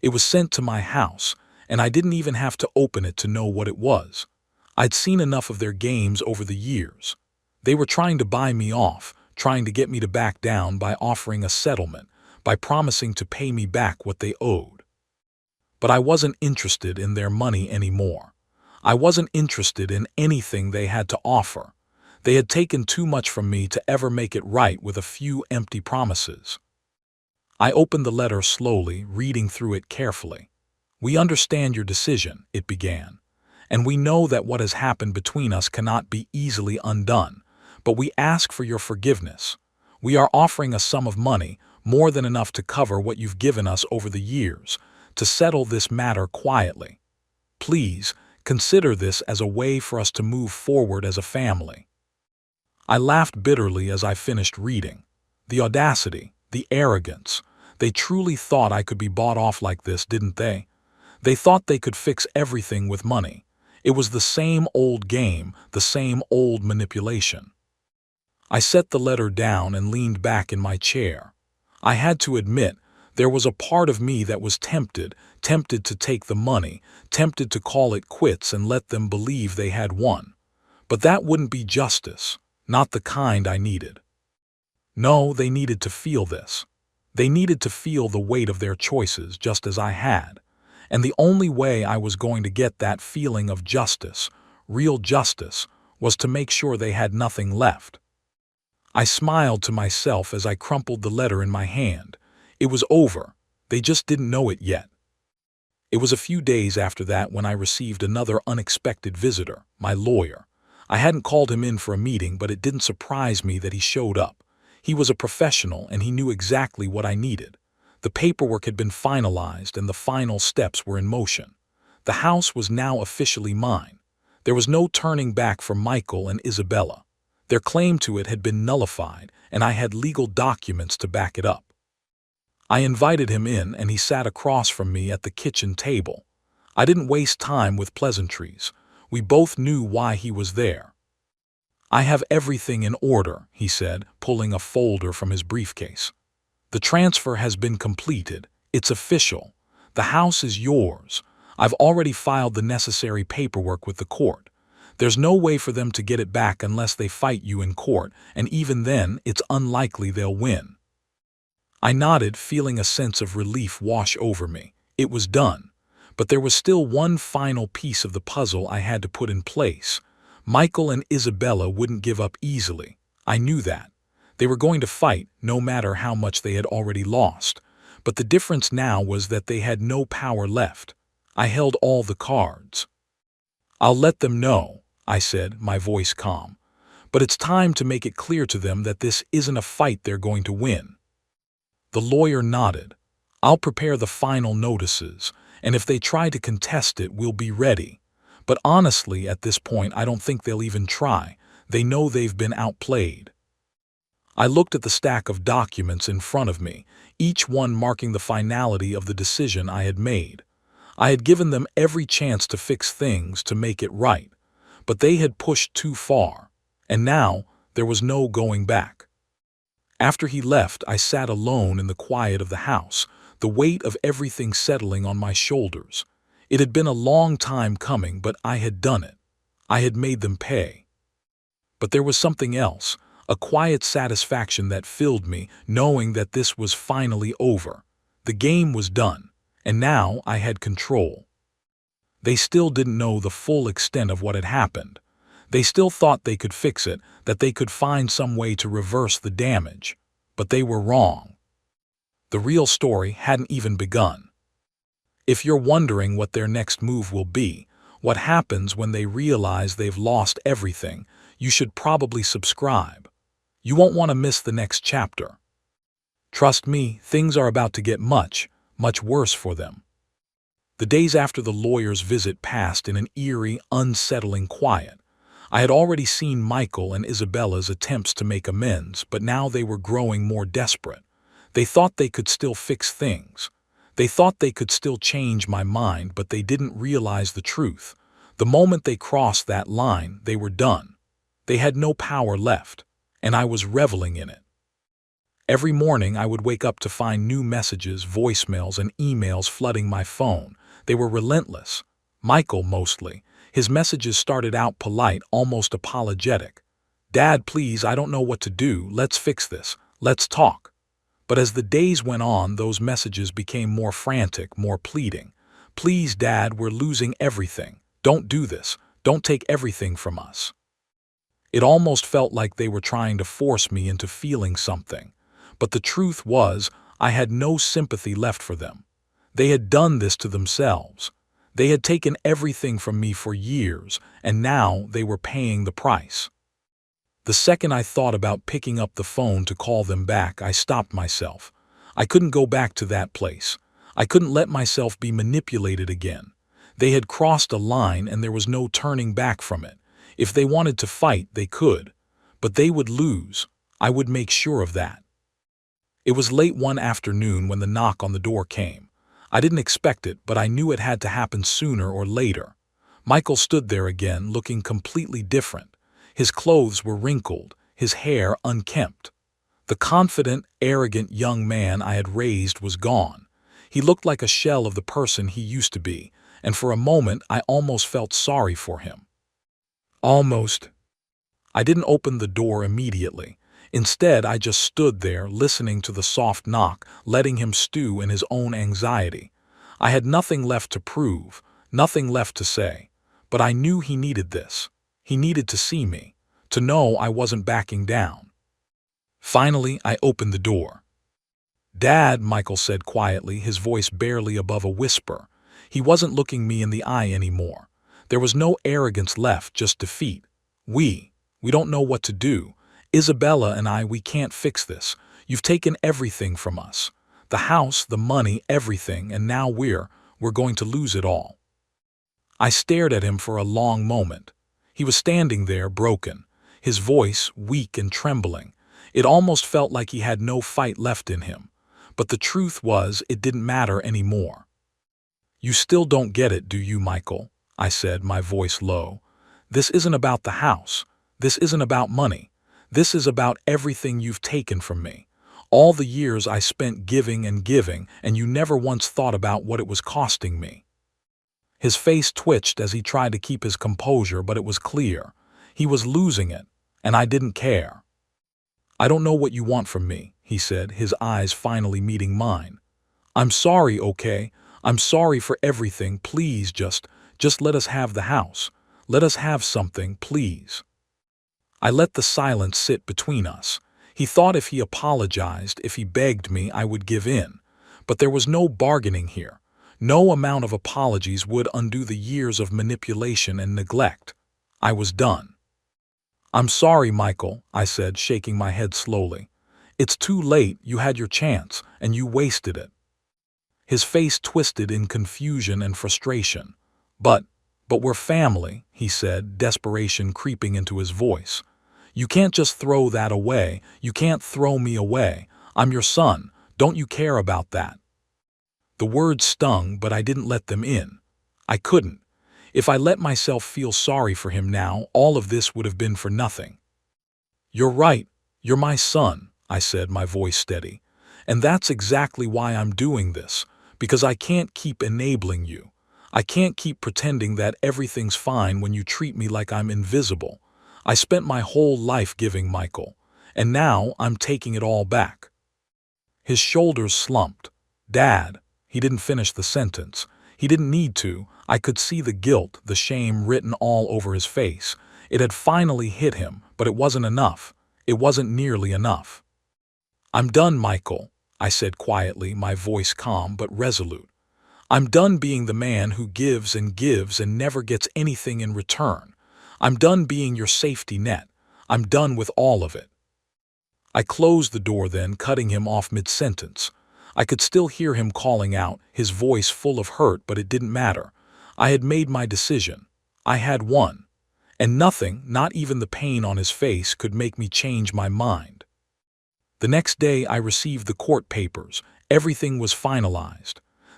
Speaker 1: It was sent to my house, and I didn't even have to open it to know what it was. I'd seen enough of their games over the years. They were trying to buy me off, trying to get me to back down by offering a settlement, by promising to pay me back what they owed. But I wasn't interested in their money anymore. I wasn't interested in anything they had to offer. They had taken too much from me to ever make it right with a few empty promises. I opened the letter slowly, reading through it carefully. "We understand your decision," it began, "and we know that what has happened between us cannot be easily undone, but we ask for your forgiveness. We are offering a sum of money, more than enough to cover what you've given us over the years, to settle this matter quietly. Please, consider this as a way for us to move forward as a family." I laughed bitterly as I finished reading. The audacity, the arrogance. They truly thought I could be bought off like this, didn't they? They thought they could fix everything with money. It was the same old game, the same old manipulation. I set the letter down and leaned back in my chair. I had to admit, there was a part of me that was tempted to take the money, tempted to call it quits and let them believe they had won. But that wouldn't be justice, not the kind I needed. No, they needed to feel this. They needed to feel the weight of their choices just as I had. And the only way I was going to get that feeling of justice, real justice, was to make sure they had nothing left. I smiled to myself as I crumpled the letter in my hand. It was over. They just didn't know it yet. It was a few days after that when I received another unexpected visitor, my lawyer. I hadn't called him in for a meeting, but it didn't surprise me that he showed up. He was a professional and he knew exactly what I needed. The paperwork had been finalized and the final steps were in motion. The house was now officially mine. There was no turning back for Michael and Isabella. Their claim to it had been nullified, and I had legal documents to back it up. I invited him in, and he sat across from me at the kitchen table. I didn't waste time with pleasantries. We both knew why he was there. "I have everything in order," he said, pulling a folder from his briefcase. "The transfer has been completed. It's official. The house is yours. I've already filed the necessary paperwork with the court. There's no way for them to get it back unless they fight you in court, and even then, it's unlikely they'll win." I nodded, feeling a sense of relief wash over me. It was done. But there was still one final piece of the puzzle I had to put in place. Michael and Isabella wouldn't give up easily. I knew that. They were going to fight, no matter how much they had already lost. But the difference now was that they had no power left. I held all the cards. "I'll let them know," I said, my voice calm. "But it's time to make it clear to them that this isn't a fight they're going to win." The lawyer nodded. "I'll prepare the final notices, and if they try to contest it, we'll be ready. But honestly, at this point, I don't think they'll even try. They know they've been outplayed." I looked at the stack of documents in front of me, each one marking the finality of the decision I had made. I had given them every chance to fix things, to make it right. but they had pushed too far, and now there was no going back. After he left, I sat alone in the quiet of the house, the weight of everything settling on my shoulders. It had been a long time coming, but I had done it. I had made them pay. But there was something else, a quiet satisfaction that filled me, knowing that this was finally over. The game was done, and now I had control. They still didn't know the full extent of what had happened. They still thought they could fix it, that they could find some way to reverse the damage. But they were wrong. The real story hadn't even begun. If you're wondering what their next move will be, what happens when they realize they've lost everything, you should probably subscribe. You won't want to miss the next chapter. Trust me, things are about to get much, much worse for them. The days after the lawyer's visit passed in an eerie, unsettling quiet. I had already seen Michael and Isabella's attempts to make amends, but now they were growing more desperate. They thought they could still fix things. They thought they could still change my mind, but they didn't realize the truth. The moment they crossed that line, they were done. They had no power left, and I was reveling in it. Every morning I would wake up to find new messages, voicemails, and emails flooding my phone. They were relentless. Michael, mostly. His messages started out polite, almost apologetic. "Dad, please, I don't know what to do. Let's fix this. Let's talk." But as the days went on, those messages became more frantic, more pleading. "Please, Dad, we're losing everything. Don't do this. Don't take everything from us." It almost felt like they were trying to force me into feeling something. But the truth was, I had no sympathy left for them. They had done this to themselves. They had taken everything from me for years, and now they were paying the price. The second I thought about picking up the phone to call them back, I stopped myself. I couldn't go back to that place. I couldn't let myself be manipulated again. They had crossed a line, and there was no turning back from it. If they wanted to fight, they could. But they would lose. I would make sure of that. It was late one afternoon when the knock on the door came. I didn't expect it, but I knew it had to happen sooner or later. Michael stood there again, looking completely different. His clothes were wrinkled, his hair unkempt. The confident, arrogant young man I had raised was gone. He looked like a shell of the person he used to be, and for a moment I almost felt sorry for him. Almost. I didn't open the door immediately. Instead, I just stood there, listening to the soft knock, letting him stew in his own anxiety. I had nothing left to prove, nothing left to say, but I knew he needed this. He needed to see me, to know I wasn't backing down. Finally, I opened the door. "Dad," Michael said quietly, his voice barely above a whisper. He wasn't looking me in the eye anymore. There was no arrogance left, just defeat. We don't know what to do. Isabella and I, we can't fix this. You've taken everything from us. The house, the money, everything, and now we're going to lose it all." I stared at him for a long moment. He was standing there, broken, his voice weak and trembling. It almost felt like he had no fight left in him. But the truth was, it didn't matter anymore. "You still don't get it, do you, Michael?" I said, my voice low. "This isn't about the house. This isn't about money. This is about everything you've taken from me. All the years I spent giving, and you never once thought about what it was costing me." His face twitched as he tried to keep his composure, but it was clear. He was losing it, and I didn't care. "I don't know what you want from me," he said, his eyes finally meeting mine. "I'm sorry, okay? I'm sorry for everything. Please just let us have the house. Let us have something, please." I let the silence sit between us. He thought if he apologized, if he begged me, I would give in. But there was no bargaining here. No amount of apologies would undo the years of manipulation and neglect. I was done. "I'm sorry, Michael," I said, shaking my head slowly. "It's too late. You had your chance, and you wasted it." His face twisted in confusion and frustration. But we're family," he said, desperation creeping into his voice. "You can't just throw that away. You can't throw me away. I'm your son. Don't you care about that?" The words stung, but I didn't let them in. I couldn't. If I let myself feel sorry for him now, all of this would have been for nothing. "You're right. You're my son," I said, my voice steady. "And that's exactly why I'm doing this, because I can't keep enabling you. I can't keep pretending that everything's fine when you treat me like I'm invisible. I spent my whole life giving, Michael, and now I'm taking it all back." His shoulders slumped. "Dad," he didn't finish the sentence. He didn't need to. I could see the guilt, the shame written all over his face. It had finally hit him, but it wasn't enough. It wasn't nearly enough. "I'm done, Michael," I said quietly, my voice calm but resolute. "I'm done being the man who gives and never gets anything in return. I'm done being your safety net. I'm done with all of it." I closed the door then, cutting him off mid-sentence. I could still hear him calling out, his voice full of hurt, but it didn't matter. I had made my decision. I had won. And nothing, not even the pain on his face, could make me change my mind. The next day I received the court papers. Everything was finalized.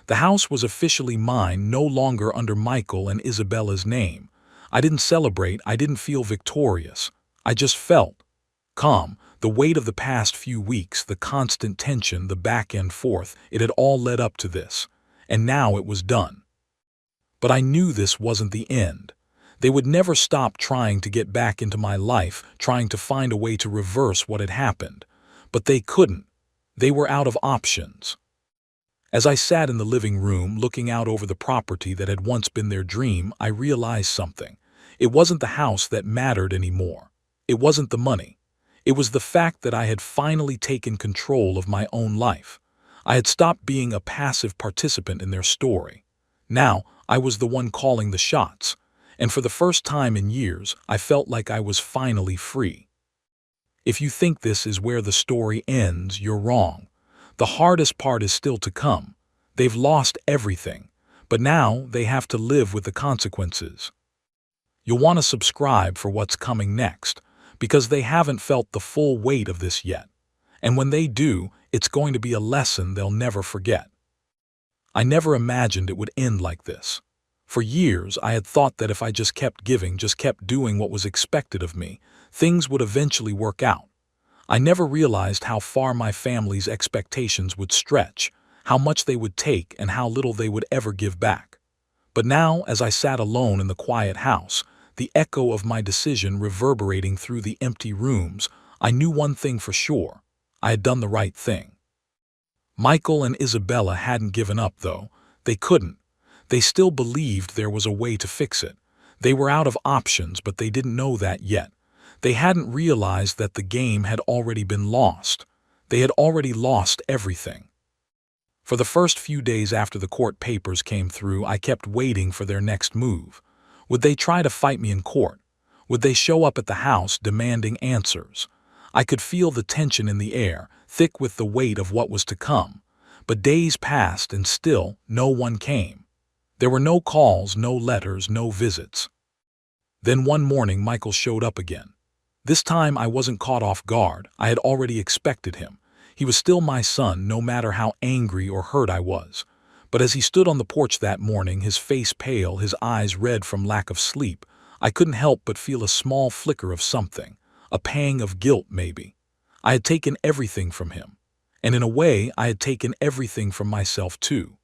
Speaker 1: The house was officially mine, no longer under Michael and Isabella's name. I didn't celebrate, I didn't feel victorious. I just felt calm. The weight of the past few weeks, the constant tension, the back and forth, it had all led up to this. And now it was done. But I knew this wasn't the end. They would never stop trying to get back into my life, trying to find a way to reverse what had happened. But they couldn't. They were out of options. As I sat in the living room, looking out over the property that had once been their dream, I realized something. It wasn't the house that mattered anymore. It wasn't the money. It was the fact that I had finally taken control of my own life. I had stopped being a passive participant in their story. Now, I was the one calling the shots. And for the first time in years, I felt like I was finally free. If you think this is where the story ends, you're wrong. The hardest part is still to come. They've lost everything, but now they have to live with the consequences. You'll want to subscribe for what's coming next, because they haven't felt the full weight of this yet. And when they do, it's going to be a lesson they'll never forget. I never imagined it would end like this. For years, I had thought that if I just kept giving, just kept doing what was expected of me, things would eventually work out. I never realized how far my family's expectations would stretch, how much they would take, and how little they would ever give back. But now, as I sat alone in the quiet house, the echo of my decision reverberating through the empty rooms, I knew one thing for sure. I had done the right thing. Michael and Isabella hadn't given up, though. They couldn't. They still believed there was a way to fix it. They were out of options, but they didn't know that yet. They hadn't realized that the game had already been lost. They had already lost everything. For the first few days after the court papers came through, I kept waiting for their next move. Would they try to fight me in court? Would they show up at the house demanding answers? I could feel the tension in the air, thick with the weight of what was to come. But days passed and still no one came. There were no calls, no letters, no visits. Then one morning Michael showed up again. This time I wasn't caught off guard. I had already expected him. He was still my son, no matter how angry or hurt I was. But as he stood on the porch that morning, his face pale, his eyes red from lack of sleep, I couldn't help but feel a small flicker of something, a pang of guilt maybe. I had taken everything from him. And in a way, I had taken everything from myself too.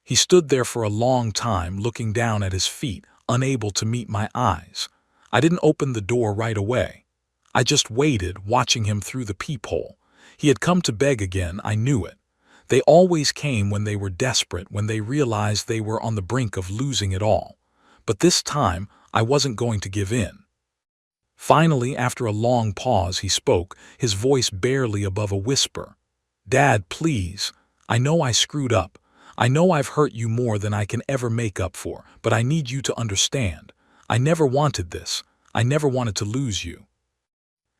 Speaker 1: He stood there for a long time, looking down at his feet, unable to meet my eyes. I didn't open the door right away. I just waited, watching him through the peephole. He had come to beg again, I knew it. They always came when they were desperate, when they realized they were on the brink of losing it all. But this time, I wasn't going to give in. Finally, after a long pause, he spoke, his voice barely above a whisper. "Dad, please. I know I screwed up. I know I've hurt you more than I can ever make up for, but I need you to understand. I never wanted this. I never wanted to lose you."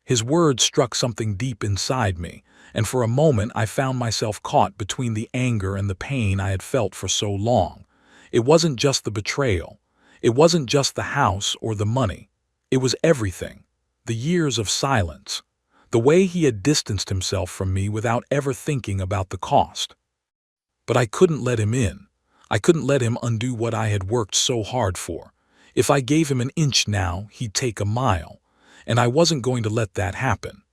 Speaker 1: His words struck something deep inside me, and for a moment I found myself caught between the anger and the pain I had felt for so long. It wasn't just the betrayal. It wasn't just the house or the money. It was everything. The years of silence. The way he had distanced himself from me without ever thinking about the cost. But I couldn't let him in. I couldn't let him undo what I had worked so hard for. If I gave him an inch now, he'd take a mile, and I wasn't going to let that happen.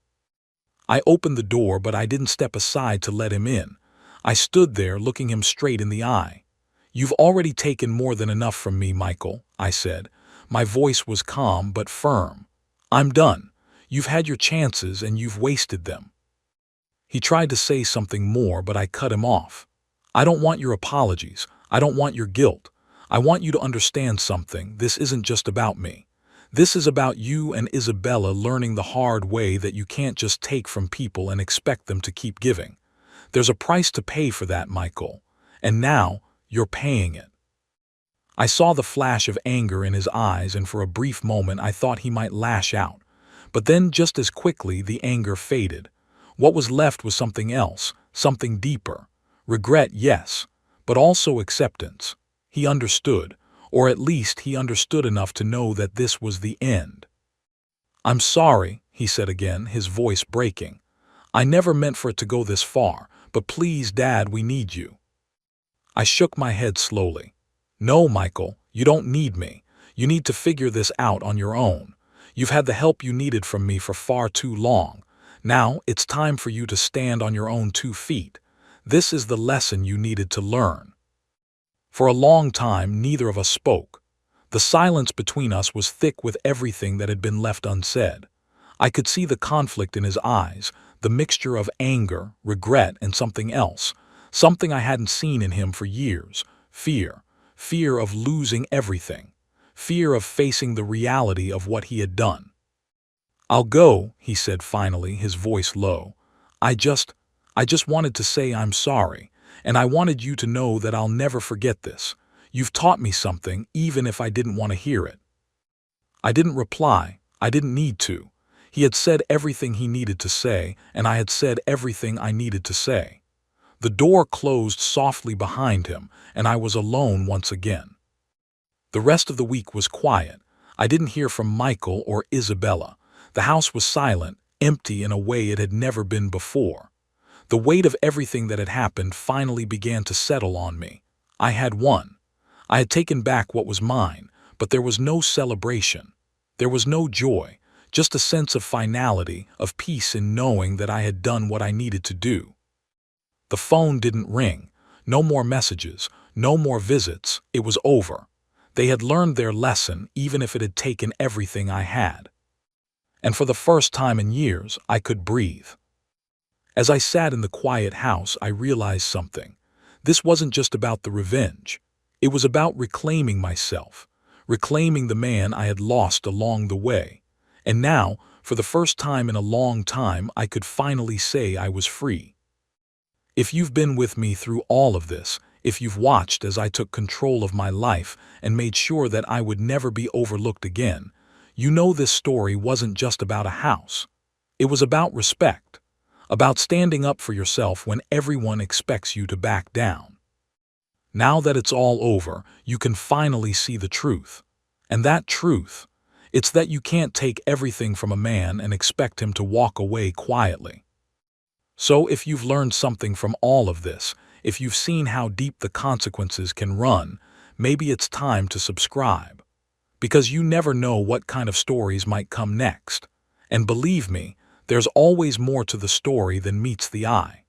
Speaker 1: I opened the door, but I didn't step aside to let him in. I stood there looking him straight in the eye. "You've already taken more than enough from me, Michael," I said. My voice was calm but firm. "I'm done. You've had your chances and you've wasted them." He tried to say something more, but I cut him off. "I don't want your apologies. I don't want your guilt. I want you to understand something. This isn't just about me. This is about you and Isabella learning the hard way that you can't just take from people and expect them to keep giving. There's a price to pay for that, Michael. And now, you're paying it." I saw the flash of anger in his eyes, and for a brief moment I thought he might lash out. But then just as quickly the anger faded. What was left was something else, something deeper. Regret, yes, but also acceptance. He understood, or at least he understood enough to know that this was the end. "I'm sorry," he said again, his voice breaking. "I never meant for it to go this far, but please, Dad, we need you." I shook my head slowly. "No, Michael, you don't need me. You need to figure this out on your own. You've had the help you needed from me for far too long. Now it's time for you to stand on your own 2 feet. This is the lesson you needed to learn." For a long time, neither of us spoke. The silence between us was thick with everything that had been left unsaid. I could see the conflict in his eyes, the mixture of anger, regret, and something else, something I hadn't seen in him for years. Fear of losing everything, fear of facing the reality of what he had done. "I'll go," he said finally, his voice low. I just wanted to say I'm sorry, and I wanted you to know that I'll never forget this. You've taught me something, even if I didn't want to hear it." I didn't reply. I didn't need to. He had said everything he needed to say, and I had said everything I needed to say. The door closed softly behind him, and I was alone once again. The rest of the week was quiet. I didn't hear from Michael or Isabella. The house was silent, empty in a way it had never been before. The weight of everything that had happened finally began to settle on me. I had won. I had taken back what was mine, but there was no celebration. There was no joy, just a sense of finality, of peace in knowing that I had done what I needed to do. The phone didn't ring. No more messages, no more visits. It was over. They had learned their lesson, even if it had taken everything I had. And for the first time in years, I could breathe. As I sat in the quiet house, I realized something. This wasn't just about the revenge. It was about reclaiming myself, reclaiming the man I had lost along the way. And now, for the first time in a long time, I could finally say I was free. If you've been with me through all of this, if you've watched as I took control of my life and made sure that I would never be overlooked again, you know this story wasn't just about a house. It was about respect, about standing up for yourself when everyone expects you to back down. Now that it's all over, you can finally see the truth. And that truth, it's that you can't take everything from a man and expect him to walk away quietly. So if you've learned something from all of this, if you've seen how deep the consequences can run, maybe it's time to subscribe. Because you never know what kind of stories might come next. And believe me, there's always more to the story than meets the eye.